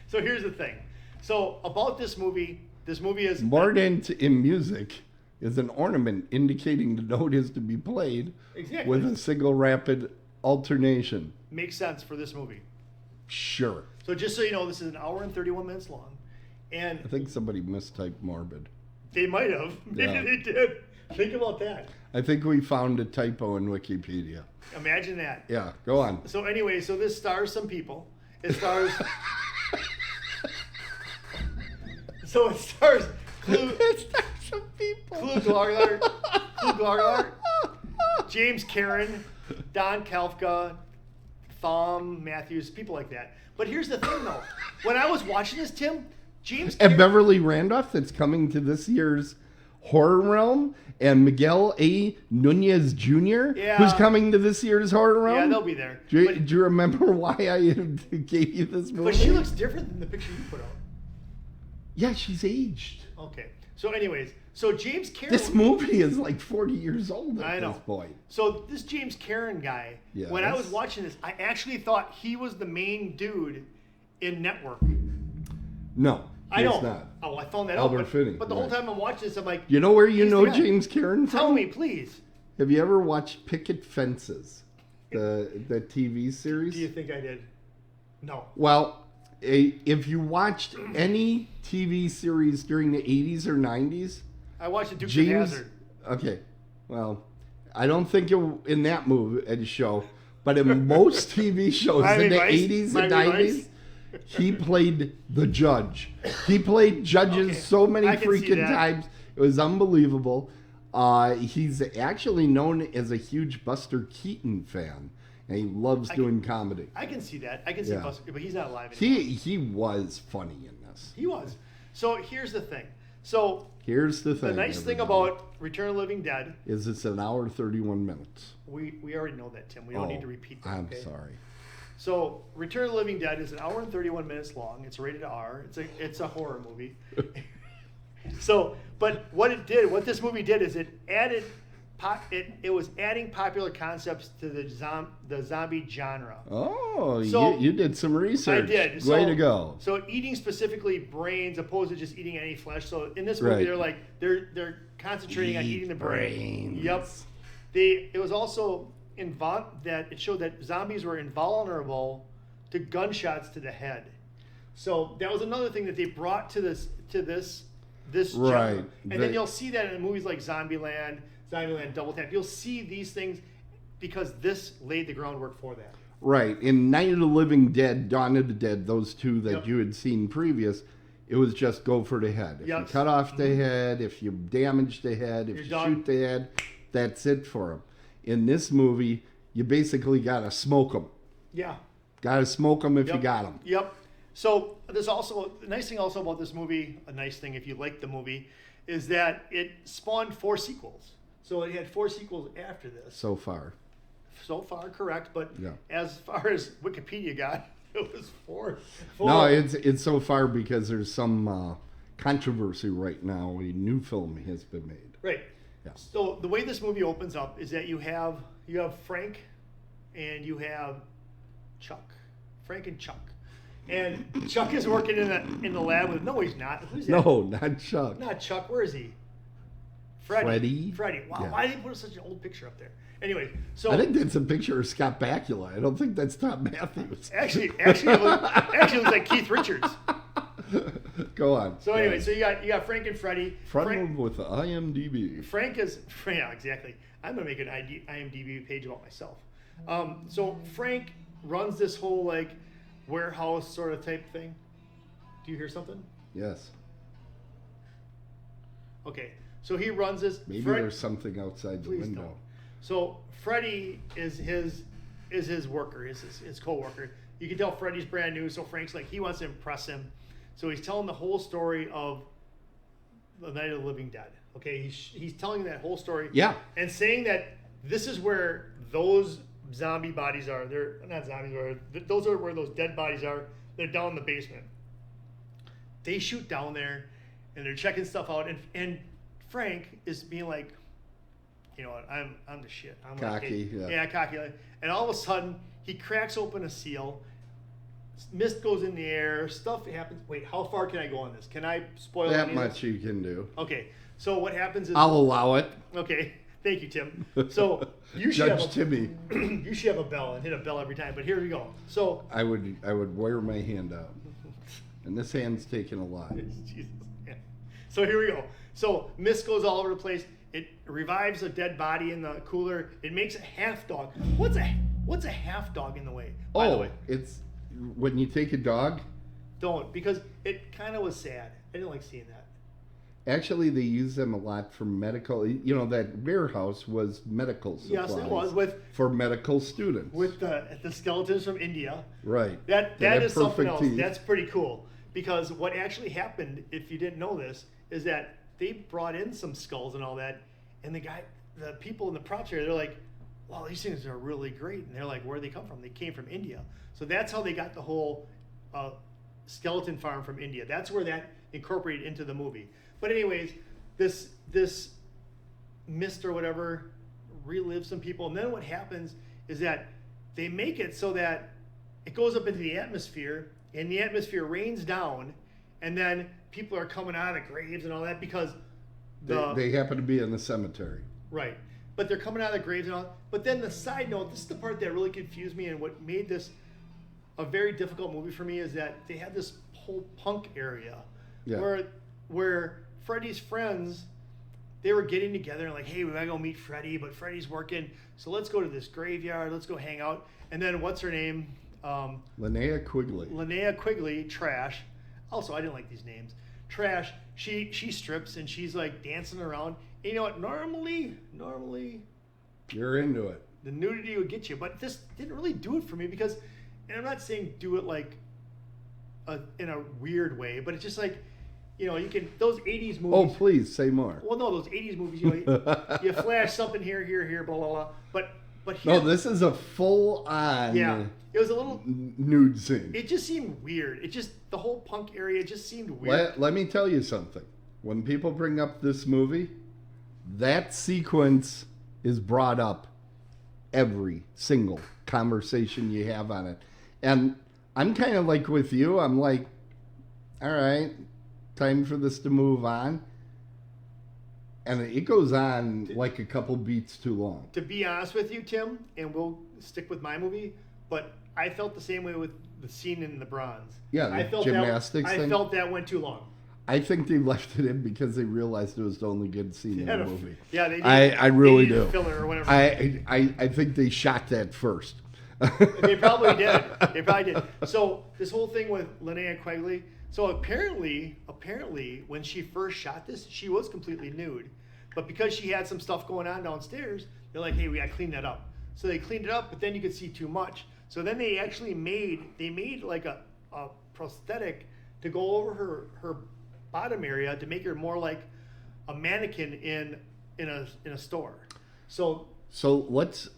So here's the thing. So about this movie is Mordant in music is an ornament indicating the note is to be played Exactly. with a single rapid alternation. makes sense for this movie. Sure. So just so you know, this is 1 hour and 31 minutes long, and I think somebody mistyped morbid. they might have. Maybe Yeah. they did. Think about that. I think we found a typo in Wikipedia. Imagine that. Yeah, go on. So anyway, so this stars some people. It stars. So it stars Clue Some people. Glarglar, James Karen, Don Kalfka, Thom Matthews, people like that. But here's the thing, though. When I was watching this, Tim, James And Karen, Beverly Randolph, that's coming to this year's Horror Realm and Miguel A. Nunez Jr., Yeah. who's coming to this year's Horror Realm. Yeah, they'll be there. Do But- you remember why I gave you this movie? But she looks different than the picture you put out. Yeah, she's aged. Okay. So anyways, so James Karen. This movie is like 40 years old at I know. this point. So this James Karen guy, when I was Yes. watching this, I actually thought he was the main dude in Network. No, I he's know. not. Oh, I found that Albert out. Finney, But the whole right. time I'm watching this, I'm like, You know where you He's know the guy. James Karen from? tell me, please. Have you ever watched Picket Fences, the TV series? Do you think I did? No. Well, if you watched any TV series during the 80s or 90s, I watched the Dukes of James. Hazzard. Okay, well, I don't think in that movie and show, but in most TV shows Miami in the Vice? 80s and Miami 90s, Vice? he played the judge. He played judges Okay, so many I can see freaking that. times. It was unbelievable. He's actually known as a huge Buster Keaton fan, and he loves doing comedy. I can see that. I can see Yeah. Buster, but he's not alive anymore. He was funny in this. He was. So here's the thing. So Here's the thing. the nice thing everybody, about Return of the Living Dead, is it's an hour 31 minutes. we already know that, Tim. We don't need to repeat that. I'm okay? sorry. So Return of the Living Dead is an hour and 31 minutes long. It's rated R. It's a horror movie. So, but what this movie did is it added, it was adding popular concepts to the zombie genre. Oh, So, you did some research. I did. Way So- to go. So eating specifically brains, opposed to just eating any flesh. So in this movie, Right. they're concentrating on Eat eating the brain. brains. Yep. It was also that it showed that zombies were invulnerable to gunshots to the head. So that was another thing that they brought to this genre. Right. And then you'll see that in movies like Zombieland Double Tap. You'll see these things because this laid the groundwork for that. Right. In Night of the Living Dead, Dawn of the Dead, those two that Yep. you had seen previous, it was just go for the head. If you Yep. cut off the head, if you damage the head, if You're you done. shoot the head, that's it for them. In this movie, you basically got to smoke them. Yeah. Got to smoke them if you Yep. got them. Yep. So there's also the nice thing also about this movie. A nice thing if you like the movie, is that it spawned 4 sequels. So it had 4 sequels after this. So far. So far, correct. But Yeah. as far as Wikipedia got, it was 4. No, it's so far because there's some controversy right now. A new film has been made. Right. Yeah. So the way this movie opens up is that you have Frank and you have Chuck. Frank and Chuck. And Chuck is working in the lab with, no, he's not. Who's that? No, not Chuck. Not Chuck. Where is he? Freddie. Wow. Yeah. Why did he put such an old picture up there? Anyway, so I think that's a picture of Scott Bakula. I don't think that's Tom Matthews. actually, it looks like Keith Richards. Go on. So anyway, so you got Frank and Freddie. Front Frank, with the IMDb. Frank is exactly. I'm gonna make an IMDb page about myself. So Frank runs this whole like warehouse sort of type thing. Do you hear something? Yes. Okay, so he runs this. Maybe Fred- there's something outside the Please window. don't. So Freddie is his worker, his co-worker. You can tell Freddie's brand new, so Frank's like he wants to impress him. So he's telling the whole story of the Night of the Living Dead. Okay, he's telling that whole story. Yeah. And saying that this is where those zombie bodies are. They're not zombies, those are where those dead bodies are. They're down in the basement. They shoot down there, and they're checking stuff out. And Frank is being like, you know what, I'm the shit. I'm Cocky, like, yeah. cocky. And all of a sudden, he cracks open a seal. Mist goes in the air. Stuff happens. Wait, how far can I go on this? Can I spoil That any of much this? you can do. Okay. So what happens is I'll allow it. okay. Thank you, Tim. So you should Judge Timmy. you should have a bell and hit a bell every time. But here we go. So I would wear my hand out. And this hand's taking a lot. Jesus. Yeah. So here we go. So mist goes all over the place. It revives a dead body in the cooler. It makes a half dog. What's a half dog in the way? By the Oh, way, it's when you take a dog. don't, because it kind of was sad. I didn't like seeing that. Actually, they use them a lot for medical. You know, that warehouse was medical supplies. Yes, it was for medical students. with the skeletons from India. Right. That have is something perfect else. teeth. That's pretty cool because what actually happened, if you didn't know this, is that they brought in some skulls and all that, and the people in the props area, they're like, wow, these things are really great. And they're like, where did they come from? They came from India. So that's how they got the whole skeleton farm from India. That's where that incorporated into the movie. But anyways, this mist or whatever relives some people. And then what happens is that they make it so that it goes up into the atmosphere, and the atmosphere rains down, and then people are coming out of the graves and all that because they happen to be in the cemetery. Right. But they're coming out of the graves and all. But then the side note, this is the part that really confused me and what made this a very difficult movie for me, is that they had this whole punk area where Freddy's friends, they were getting together and like, hey, we gotta go meet Freddy, but Freddy's working, so let's go to this graveyard, let's go hang out. And then what's her name? Linnea Quigley. Linnea Quigley, Trash. Also, I didn't like these names. Trash. She strips and she's like dancing around. And you know what? Normally, You're into it. the nudity would get you, but this didn't really do it for me because, and I'm not saying do it like in a weird way, but it's just like, you know, you can, those 80s movies. Oh, please say more. Well, no, those 80s movies, you know, you flash something here, blah, blah, blah. But here, No, this is a full-on it was a little nude scene. It just seemed weird. It just, the whole punk area just seemed weird. Let me tell you something. When people bring up this movie, that sequence is brought up every single conversation you have on it. And I'm kind of like with you. I'm like, all right, time for this to move on. And it goes on like a couple beats too long. To be honest with you, Tim, and we'll stick with my movie, but I felt the same way with the scene in the Bronze. Yeah, the I felt gymnastics I thing. felt that went too long. I think they left it in because they realized it was the only good scene in the movie. Yeah, they did. I really do. Filler or whatever. I think they shot that first. They probably did. So this whole thing with Linnea Quigley. So apparently, when she first shot this, she was completely nude. But because she had some stuff going on downstairs, they're like, hey, we gotta clean that up. So they cleaned it up, but then you could see too much. So then they actually made like a prosthetic to go over her bottom area to make her more like a mannequin in a store. So let's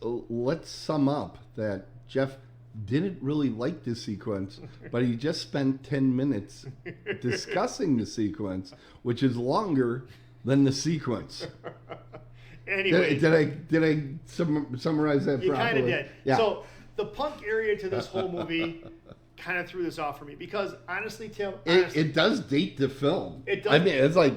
sum up that Jeff didn't really like the sequence, but he just spent 10 minutes discussing the sequence, which is longer than the sequence. Anyway, did I summarize that properly? You kind of did. Yeah. So the punk area to this whole movie kind of threw this off for me because honestly, Tim, it does date the film. It does. I mean, it's like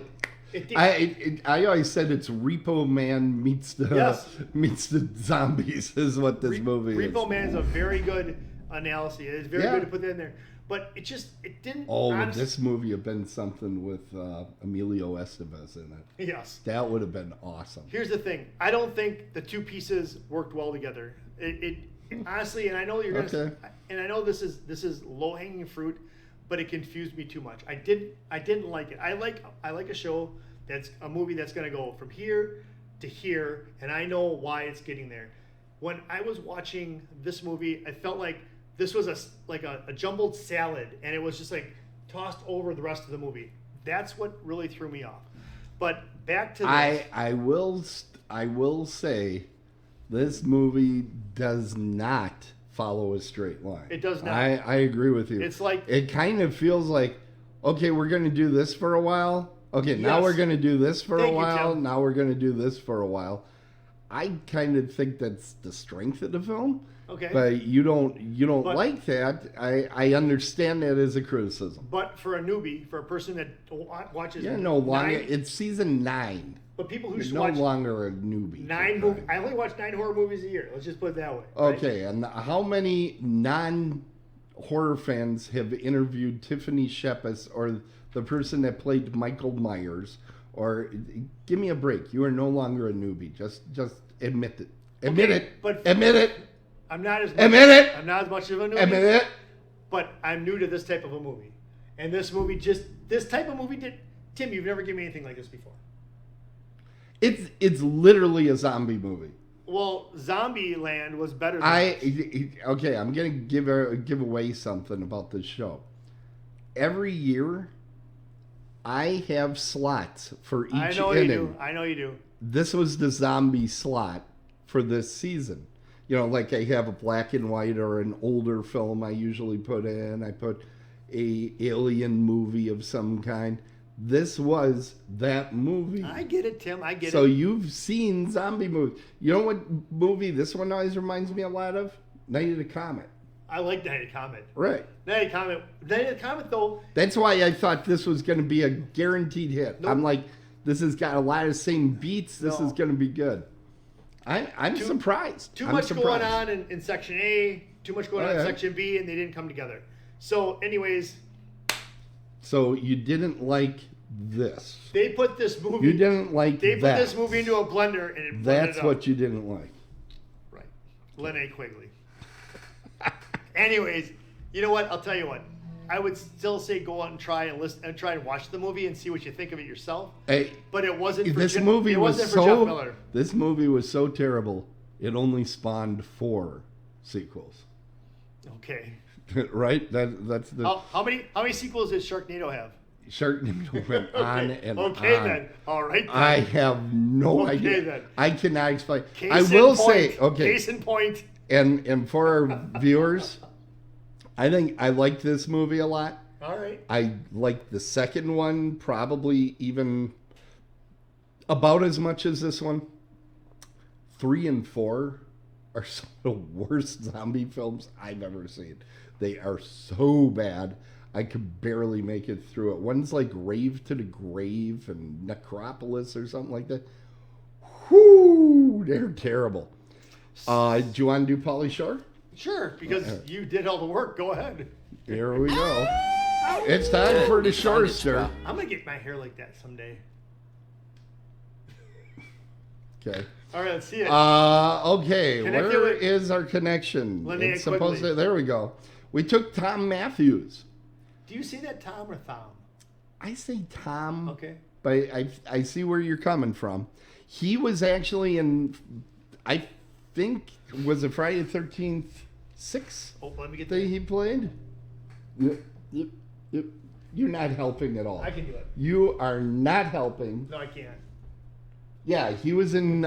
I always said it's Repo Man meets the zombies is what this movie is. Repo Man is a very good analysis. It's very good to put that in there. But it didn't. Oh, would this movie have been something with Emilio Estevez in it? Yes. That would have been awesome. Here's the thing. I don't think the two pieces worked well together. It honestly, and I know you're gonna, Okay. and I know this is low hanging fruit, but it confused me too much. I didn't like it. I like a show that's a movie that's gonna go from here to here, and I know why it's getting there. When I was watching this movie, I felt like this was a jumbled salad, and it was just like tossed over the rest of the movie. That's what really threw me off. But back to this. I will say, this movie does not follow a straight line. It does not. I agree with you. It's like, it kind of feels like, okay, we're going to do this for a while. Okay, now we're going to do this for a while. Now we're going to do this for a while. I kind of think that's the strength of the film. Okay. But you don't like that. I understand that as a criticism. But for a newbie, for a person that watches, You're no longer. It's season 9. But people who You're watch no longer a newbie. 9 movies, I only watch 9 horror movies a year. Let's just put it that way. Okay, and how many non-horror fans have interviewed Tiffany Shepis or the person that played Michael Myers? Or give me a break. You are no longer a newbie. Just admit it. Admit it. But admit it. I'm not as admit it. I'm not as much of a newbie. Admit it. But I'm new to this type of a movie, and this type of movie did. Tim, you've never given me anything like this before. It's literally a zombie movie. Well, Zombieland was better than this. Okay, I'm gonna give away something about this show. Every year, I have slots for each I know inning. you do. I know you do. This was the zombie slot for this season. You know, like I have a black and white or an older film I usually put in. I put a alien movie of some kind. This was that movie. I get it, Tim. I get So it. you've seen zombie movies. You know what movie this one always reminds me a lot of? Night of the Comet. I like Night of the Comet. Right. Night of the Comet, though. That's why I thought this was going to be a guaranteed hit. Nope. I'm like, this has got a lot of same beats. This No. is going to be good. I'm surprised. Too I'm much surprised. going on in Section A, too much going on in yeah. Section B, and they didn't come together. So, anyways, So you didn't like this. they put this movie. You didn't like They put that. this movie into a blender, and it blended That's it up. what you didn't like. Right. Lene Quigley. Anyways, you know what? I'll tell you what. I would still say go out and try and listen and try and watch the movie and see what you think of it yourself. Hey, But it wasn't for this Jeff, movie it was wasn't for Jeff so. Miller. This movie was so terrible. It only spawned 4 sequels. Okay. Right? That's the How many sequels does Sharknado have? Sharknado went on and okay on. then. All right. Then. I have no Okay, idea. then. I cannot explain. Case I in will point. say, okay, Case in point. and for our viewers, I think I liked this movie a lot. All right. I liked the second one probably even about as much as this one. 3 and 4 are some of the worst zombie films I've ever seen. They are so bad. I could barely make it through it. One's like Rave to the Grave and Necropolis or something like that. Whoo, they're terrible. Do you want to do Pauly Shore? Sure, because you did all the work. Go ahead. Here we go. It's time for the Shore Stir. I'm gonna get my hair like that someday. Okay. All right, let's see it. Okay. Connect Where it with is our connection? Linnea It's supposed Quigley. to. There we go. We took Tom Matthews. Do you see that Tom or Thom? I say Tom. Okay. But I see where you're coming from. He was actually in, I think, was it Friday the 13th 6 Oh, let me get that that. he played? You're not helping at all. I can do it. You are not helping. No, I can't. Yeah, he was in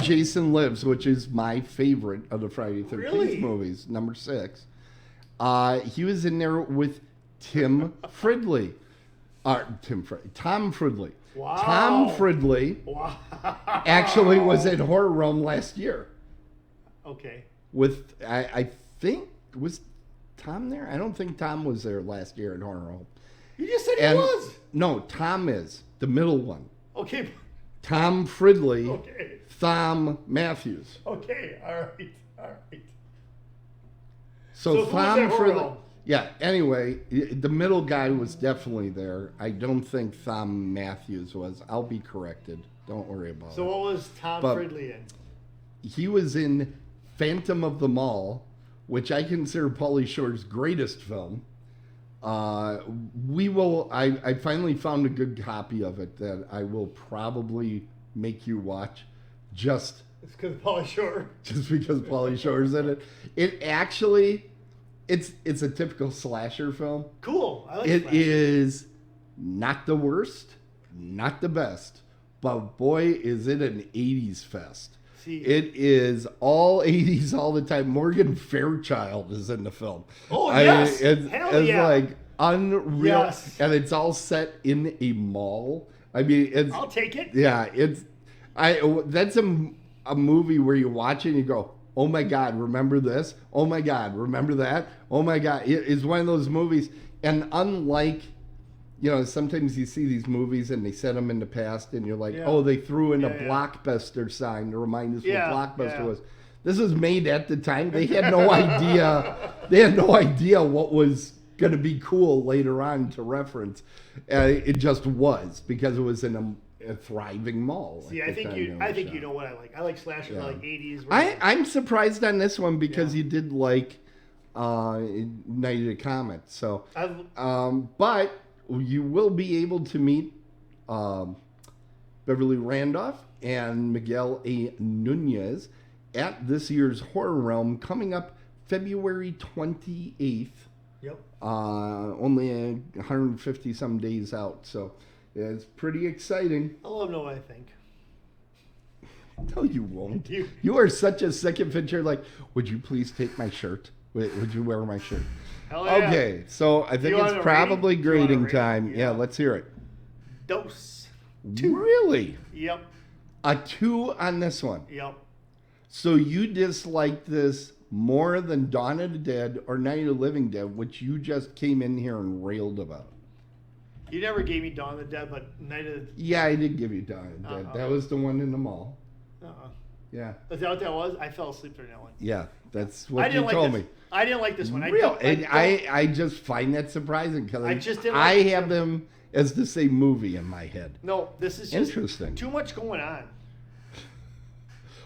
Jason Lives, which is my favorite of the Friday the 13th Really? movies, number 6. He was in there with Tom Fridley. Wow. Tom Fridley Wow. actually was at Horror Realm last year Okay. with, I think, was Tom there? I don't think Tom was there last year at Horror Realm. You just said And he was. no, Tom is the middle one. Okay. Tom Fridley, Okay. Thom Matthews. Okay. All right. All right. So who was Thom at Horror Fridley. Realm? Yeah. Anyway, the middle guy was definitely there. I don't think Thom Matthews was. I'll be corrected. Don't worry about So it. what was Tom But- Fridley in? He was in Phantom of the Mall, which I consider Pauly Shore's greatest film. I finally found a good copy of it that I will probably make you watch just It's because Pauly Shore. because Pauly Shore's in it. It actually, it's a typical slasher film. Cool. I like It that. is not the worst, not the best, but boy, is it an 80s fest. See, It is all 80s all the time. Morgan Fairchild is in the film. Oh, yes. It's Hell yeah. like unreal. Yes. And it's all set in a mall. I mean, it's I'll take it. yeah, that's a movie where you watch it and you go, oh my God, remember this? Oh my God, remember that? Oh my God. It is one of those movies. And unlike, sometimes you see these movies and they set them in the past and you're like, Yeah. oh, they threw in a Yeah. Blockbuster sign to remind us Yeah, what Blockbuster yeah. was. This was made at the time. They had no idea. They had no idea what was going to be cool later on to reference. It just was because it was in a thriving mall. See, at I the think time you. it I was think shot. you know what I like. I like slashers. Yeah. I like 80s. I'm surprised on this one because Yeah. you did like Night of the Comet. So, I've, but you will be able to meet Beverly Randolph and Miguel A. Nunez at this year's Horror Realm coming up February 28th Yep. Only 150 some days out, so it's pretty exciting. I'll let them know what I think. No, you won't. You- You are such a second fit. You're like, would you please take my shirt? Would you wear my shirt? Hell yeah. Okay, so I think You want it's a probably rating? Do you want a grading rating? time. Yeah, Yeah. let's hear it. Dose. Really? Yep. A 2 on this one. Yep. So you disliked this more than Dawn of the Dead or Night of the Living Dead, which you just came in here and railed about. You never gave me Dawn of the Dead, but Night of the... Yeah, I did give you Dawn of the Dead. Uh-uh. That was the one in the mall. Yeah. Is that what that was? I fell asleep during that one. Yeah, that's I what didn't you like told this. me. I didn't like this one. Real. I just find that surprising because I just didn't I like have the- them as the same movie in my head. No, this is just Interesting. too much going on.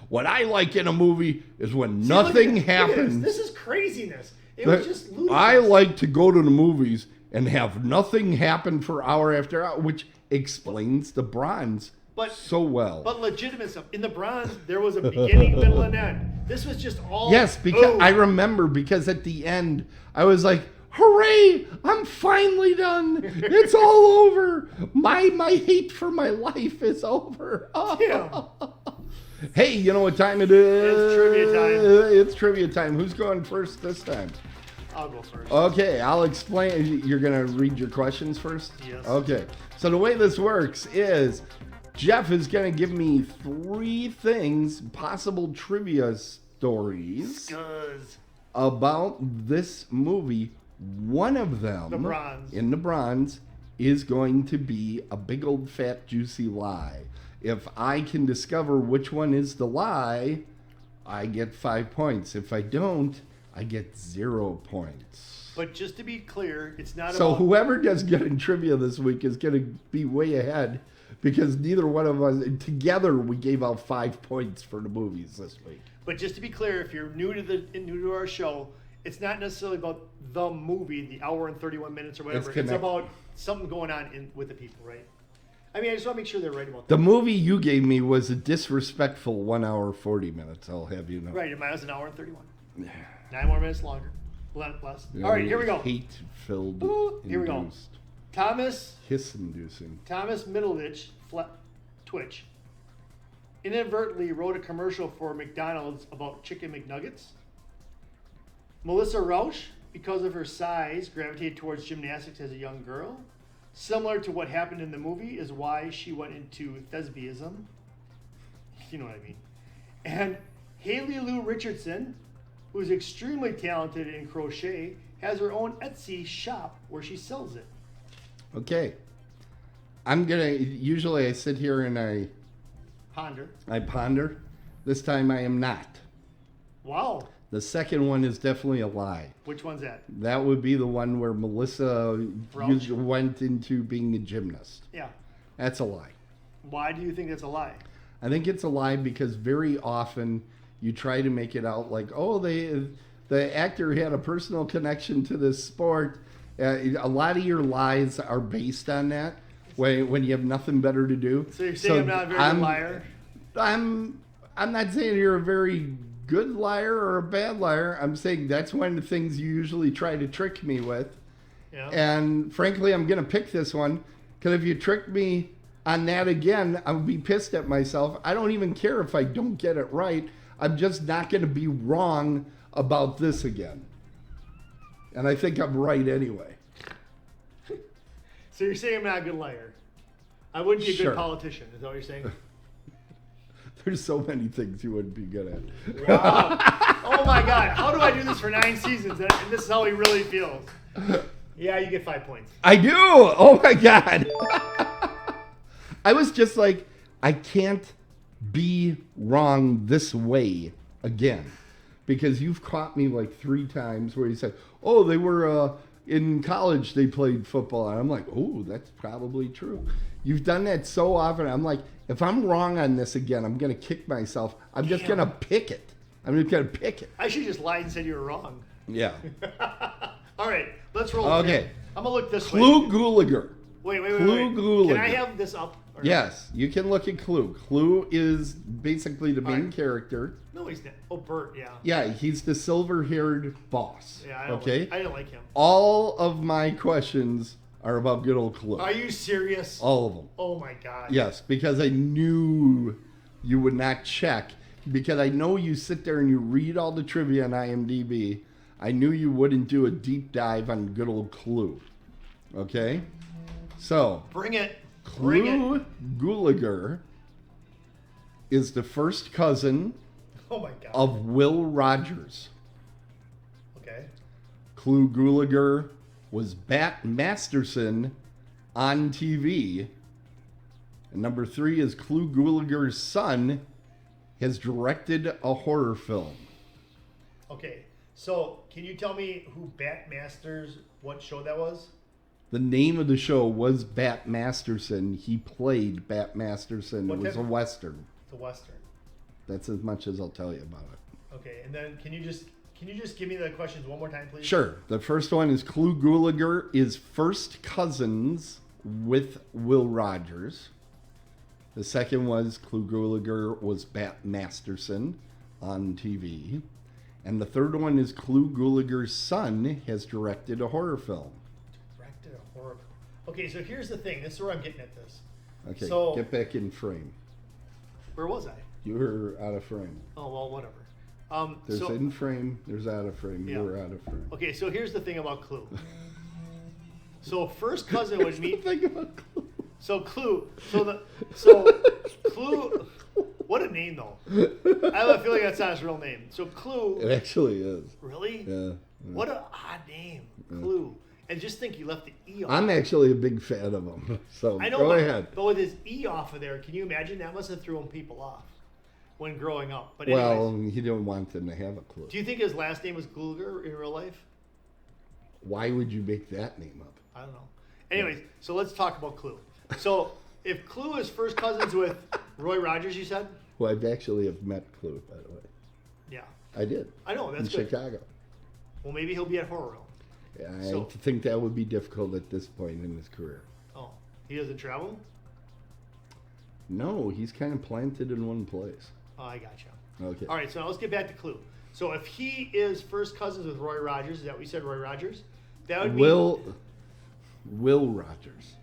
What I like in a movie is when See, look at nothing this. Look at happens. This is craziness. It was just ludicrous. I like to go to the movies and have nothing happen for hour after hour, which explains the Bronze so well. But legitimate stuff. In the Bronze, there was a beginning, middle, and end. This was just all... Yes, because I remember because at the end I was like, "Hooray! I'm finally done. It's all over. My hate for my life is over." Yeah. Hey, you know what time it is? It's trivia time. It's trivia time. Who's going first this time? I'll go first. Okay, I'll explain. You're going to read your questions first? Yes. Okay. So the way this works is Jeff is going to give me 3 things, possible trivia stories Scuzz. about this movie. One of them, The Bronze. in the Bronze, is going to be a big old fat juicy lie. If I can discover which one is the lie, I get 5 points. If I don't, I get 0 points. But just to be clear, it's not So about... whoever does good in trivia this week is going to be way ahead because neither one of us, together we gave out 5 points for the movies this week. But just to be clear, if you're new to our show, it's not necessarily about the movie, the hour and 31 minutes or whatever. It's about something going on with the people, right? I mean, I just want to make sure they're right about that. The movie you gave me was a disrespectful 1 hour 40 minutes, I'll have you know. Right, and mine was an hour and 31. 9 more minutes longer. Less. All right, here we go. Hate-filled, Here we go. induced. Thomas Hiss-inducing. Middleditch, Twitch, inadvertently wrote a commercial for McDonald's about chicken McNuggets. Melissa Rauch, because of her size, gravitated towards gymnastics as a young girl. Similar to what happened in the movie is why she went into thespianism. You know what I mean. And Haley Lou Richardson, who is extremely talented in crochet, has her own Etsy shop where she sells it. Okay. Usually I sit here and I ponder. This time I am not. Wow. The second one is definitely a lie. Which one's that? That would be the one where Melissa Rauch? went into being a gymnast. Yeah. That's a lie. Why do you think that's a lie? I think it's a lie because very often you try to make it out like, oh, the actor had a personal connection to this sport. A lot of your lies are based on that when you have nothing better to do. So you're saying I'm not a very good liar? I'm not saying you're a very good liar or a bad liar. I'm saying that's one of the things you usually try to trick me with. Yeah. And frankly, I'm going to pick this one because if you trick me on that again, I would be pissed at myself. I don't even care if I don't get it right. I'm just not going to be wrong about this again. And I think I'm right anyway. So you're saying I'm not a good liar? I wouldn't be a Sure. good politician, is that what you're saying? There's so many things you wouldn't be good at. Wow. Oh my God. How do I do this for 9 seasons? And this is how he really feels. Yeah, you get 5 points. I do! Oh my God! I was just like, I can't be wrong this way again. Because you've caught me like 3 times where you said, oh, they were in college, they played football. And I'm like, oh, that's probably true. You've done that so often. I'm like, if I'm wrong on this again, I'm going to kick myself. I'm just going to pick it. I'm just going to pick it. I should just lied and said you were wrong. Yeah. All right, let's roll. Okay. I'm going to look this way. Klugulager. Wait. Klugulager. Can I have this up? Or Yes, you can look at Clue. Clue is basically the main character. No, he's not. Oh, Bert, yeah. Yeah, he's the silver-haired boss. Yeah, I didn't like him. All of my questions are about good old Clue. Are you serious? All of them. Oh, my God. Yes, because I knew you would not check. Because I know you sit there and you read all the trivia on IMDb. I knew you wouldn't do a deep dive on good old Clue. Okay? So, Bring it. Bring it. Clue Gulager is the first cousin Oh, my God. of Will Rogers. Okay. Clue Gulager was Bat Masterson on TV. And number 3 is Clue Gulager's son has directed a horror film. Okay. So, can you tell me who Bat Masters, what show that was? The name of the show was Bat Masterson. He played Bat Masterson. What It was type a of- Western. It's a Western. That's as much as I'll tell you about it. Okay. And then can you just give me the questions one more time, please? Sure. The first one is Clue Gulager is first cousins with Will Rogers. The second was Clue Gulager was Bat Masterson on TV. And the third one is Clue Gulager's son has directed a horror film. Directed a horror. Okay, so here's the thing. This is where I'm getting at this. Okay, So- get back in frame. Where was I? You were out of frame. Oh, well, whatever. There's So, in frame, there's out of frame. Yeah. You were out of frame. okay, so here's the thing about Clue. So first cousin would meet. Think about Clue. So Clue. Clue. What a name though. I have a feeling that's not his real name. So Clue. It actually is. Really? Yeah. What an odd name, Clue. And just think, you left the E off. I'm actually a big fan of him. So I know, go but, ahead. but with his E off of there, can you imagine? That must have thrown people off when growing up. But Well, anyways, he didn't want them to have a clue. do you think his last name was Gluger in real life? Why would you make that name up? I don't know. Anyways, so let's talk about Clue. So if Clue is first cousins with Roy Rogers, you said? Well, I've actually have met Clue, by the way. Yeah. I did. I know, that's in good. Chicago. Well, maybe he'll be at Horror Realm. I So- think that would be difficult at this point in his career. Oh, he doesn't travel? No, he's kind of planted in one place. Oh, I gotcha. Okay. All right, so now let's get back to Clue. So if he is first cousins with Roy Rogers, is that what you said, Roy Rogers? That would Will Rogers.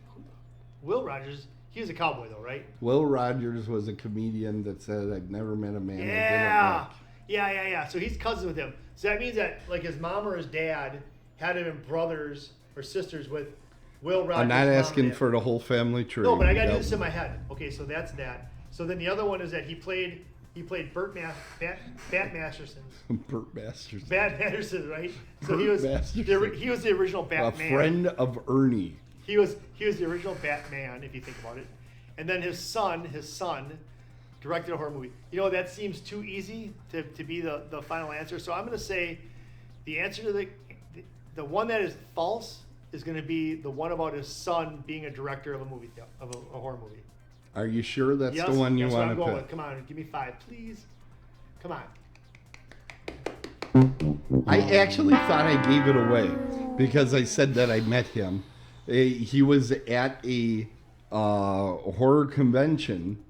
Will Rogers, he was a cowboy though, right? Will Rogers was a comedian that said, "I've never met a man I Yeah. didn't like." Yeah. So he's cousins with him. So that means that like his mom or his dad had him in brothers or sisters with Will Rogers. I'm not mom and asking dad. for the whole family tree. No, but I got to do That- this in my head. Okay, so that's that. So then the other one is that he played Bat Masterson. Burt Masters. Bat Masterson, right? So he Burt was Masterson. he was the original A Batman. friend of Ernie. He was the original Batman, if you think about it. And then his son directed a horror movie. You know, that seems too easy to be the final answer. So I'm going to say the answer to the one that is false is going to be the one about his son being a director of a movie, of a horror movie. Are you sure that's Yes, the one you that's what want I'm to going pick? with. Come on, give me 5, please. Come on. I actually thought I gave it away because I said that I met him. He was at a horror convention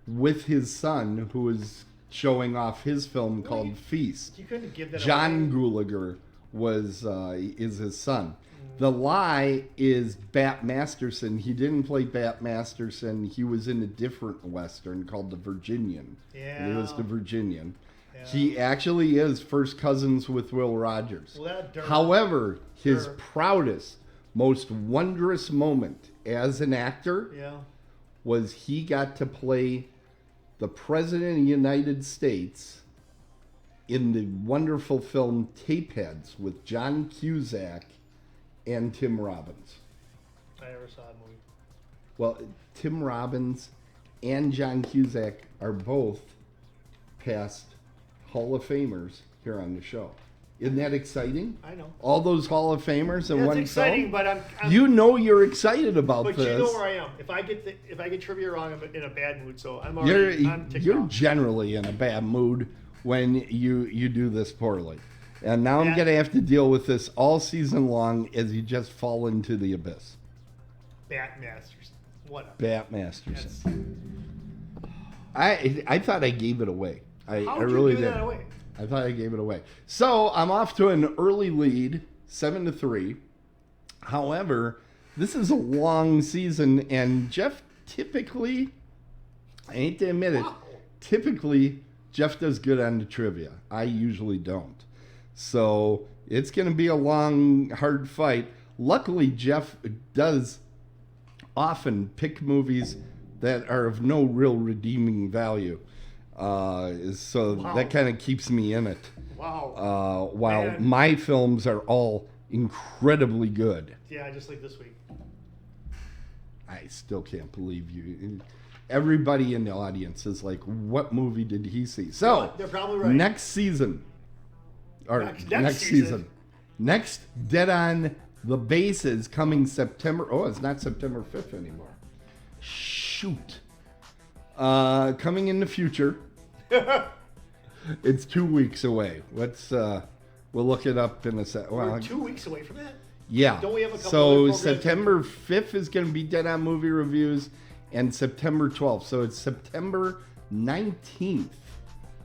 with his son, who was showing off his film called Feast. You couldn't give that John away. Gulager is his son. The lie is Bat Masterson. He didn't play Bat Masterson. He was in a different Western called The Virginian. And he was the Virginian. Yeah. He actually is first cousins with Will Rogers. Well, that dirt. However, his Dirt. proudest, most wondrous moment as an actor Yeah. was he got to play the President of the United States in the wonderful film Tapeheads with John Cusack and Tim Robbins. I never saw that movie. Well, Tim Robbins and John Cusack are both past Hall of Famers here on the show. Isn't that exciting? I know. All those Hall of Famers in That's one exciting, film? but I'm You know you're excited about but this. you know where I am. If I get trivia wrong, I'm in a bad mood. So I'm already. I'm ticked You're off. generally in a bad mood when you do this poorly. And now I'm Yeah. going to have to deal with this all season long as you just fall into the abyss. Bat Masters. Whatever. Bat Masterson. That's- I thought I gave it away. I How would really you give did. that away? I thought I gave it away. So I'm off to an early lead, 7-3. However, this is a long season, and Jeff typically, I hate to admit it, Wow. typically Jeff does good on the trivia. I usually don't. So it's going to be a long, hard fight. Luckily, Jeff does often pick movies that are of no real redeeming value. So Wow. that kind of keeps me in it. Wow. While Man. my films are all incredibly good. Yeah, just like this week. I still can't believe you. Everybody in the audience is like, what movie did he see? So, They're probably right. next season, or Next next season. season, next Dead on the Bases coming September. Oh, it's not September 5th anymore. Shoot. Coming in the future. It's 2 weeks away. We'll look it up in a sec. Well, We're 2 weeks away from that. yeah. Don't we have a couple so other programs? September 5th is going to be Dead on Movie Reviews, and September 12th. So it's September 19th.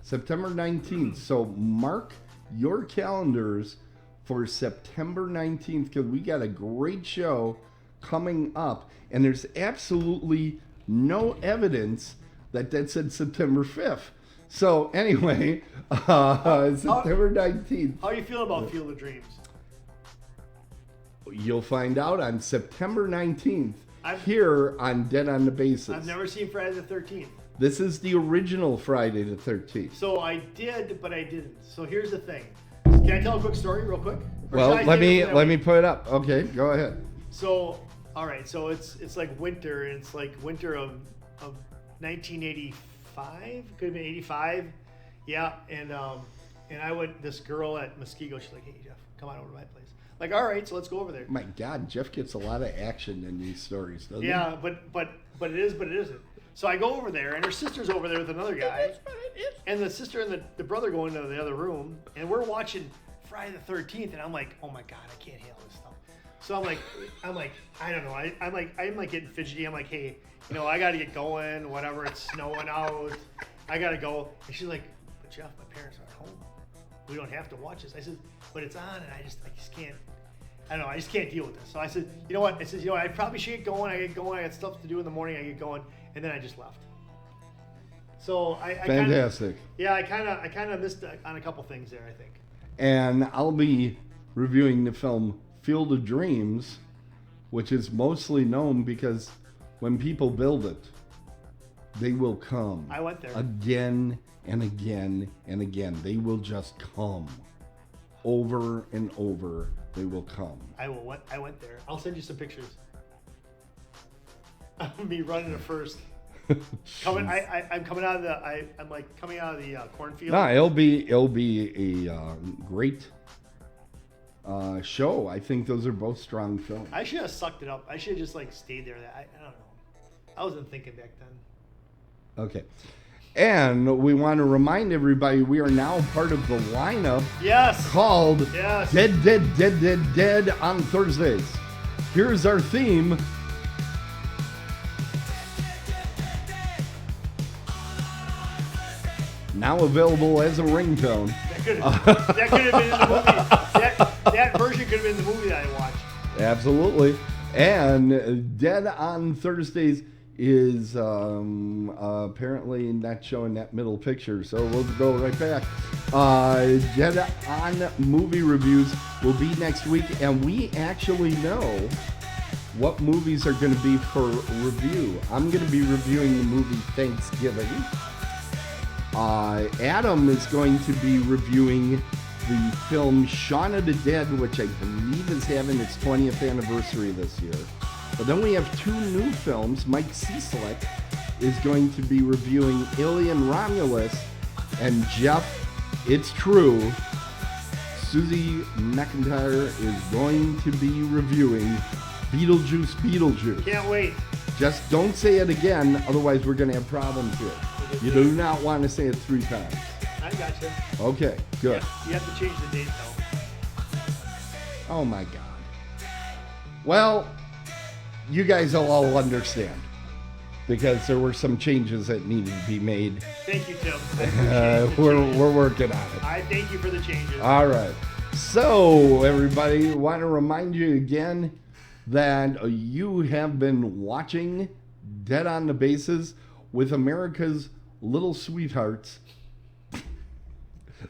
September 19th. So mark your calendars for September 19th, because we got a great show coming up, and there's absolutely no evidence that said September 5th. So anyway, September 19th. How are you feeling about Field of Dreams? You'll find out on September 19th I've- here on Dead on the Bases. I've never seen Friday the 13th. This is the original Friday the 13th. So I did, but I didn't. So here's the thing. Can I tell a quick story real quick? Or Well, should I let save it me for that let week? me put it up. Okay, go ahead. So, all right. So it's like winter, and it's like winter of 1985. Could have been 85. Yeah, and I went. This girl at Muskego. She's like, "Hey Jeff, come on over to my place." Like, all right, so let's go over there. My God, Jeff gets a lot of action in these stories, doesn't Yeah, but it is, but it isn't. So I go over there, and her sister's over there with another guy, and the sister and the brother go into the other room, and we're watching Friday the 13th, and I'm like, oh my God, I can't handle this stuff. So I'm like, I don't know, I'm like getting fidgety. I'm like, hey, I got to get going. Whatever, it's snowing out. I got to go. And she's like, but Jeff, my parents are at home. We don't have to watch this. I said, but it's on, and I just can't. I don't know. I just can't deal with this. So I said, you know what? I said, I probably should get going. I get going. I got stuff to do in the morning. I get going, and then I just left. So I Fantastic. I kind of missed on a couple things there, I think. And I'll be reviewing the film Field of Dreams, which is mostly known because when people build it, they will come. I went there. Again and again and again. They will just come. Over and over, they will come. I went there. I'll send you some pictures. Me running it first. I'm coming out of the cornfield. No, it'll be a great show. I think those are both strong films. I should have sucked it up. I should have just stayed there. I don't know. I wasn't thinking back then. Okay. And we want to remind everybody we are now part of the lineup Yes. called Yes. Dead on Thursdays. Here's our theme. Now available as a ringtone. That could have been in the movie. That version could have been the movie that I watched. Absolutely. And Dead on Thursdays is apparently not showing that middle picture, so we'll go right back. Dead on Movie Reviews will be next week, and we actually know what movies are going to be for review. I'm going to be reviewing the movie Thanksgiving. Adam is going to be reviewing the film Shaun of the Dead, which I believe is having its 20th anniversary this year. But then we have two new films. Mike Cieslak is going to be reviewing Alien Romulus, and Jeff, it's true, Susie McIntyre is going to be reviewing Beetlejuice. Can't wait. Just don't say it again, otherwise we're going to have problems here. You do not want to say it 3 times. I got you. Okay, good. You have to change the date though. Oh my God. Well, you guys will all understand. because there were some changes that needed to be made. Thank you, Tim. I appreciate the changes. We're working on it. I thank you for the changes. All right. So, everybody, want to remind you again that you have been watching Dead on the Bases with America's little sweethearts,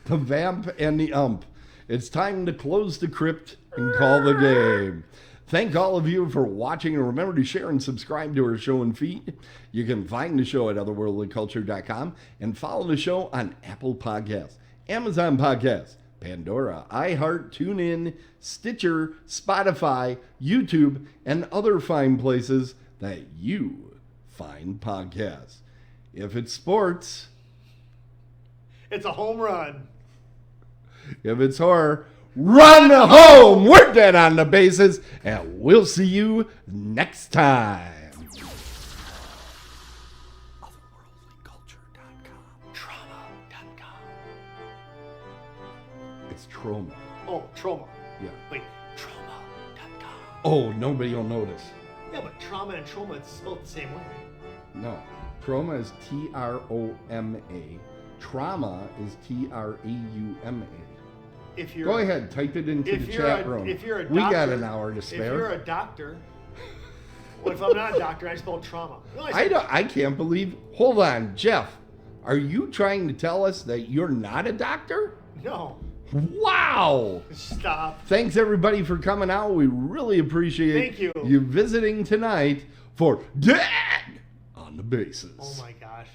the Vamp and the Ump. It's time to close the crypt and call the game. Thank all of you for watching, and remember to share and subscribe to our show and feed. You can find the show at otherworldlyculture.com and follow the show on Apple Podcasts, Amazon Podcasts, Pandora, iHeart, TuneIn, Stitcher, Spotify, YouTube, and other fine places that you find podcasts. If it's sports, It's a home run. if it's horror, run home. We're Dead on the Bases, and we'll see you next time. Trauma.com. It's trauma. Oh, trauma. Yeah. Wait, trauma.com. Oh, nobody will notice. Yeah, but trauma and trauma, it's spelled the same way. No. Trauma is T-R-O-M-A. Trauma is T-R-A-U-M-A. If you're Go ahead, type it into the chat room. If you're a doctor, we got an hour to If spare. you're a doctor, well, if I'm not a doctor, I spell trauma. No, I can't believe. Hold on, Jeff. Are you trying to tell us that you're not a doctor? No. Wow. Stop. Thanks everybody for coming out. We really appreciate Thank you. visiting tonight for Dead on the Bases. Oh my gosh.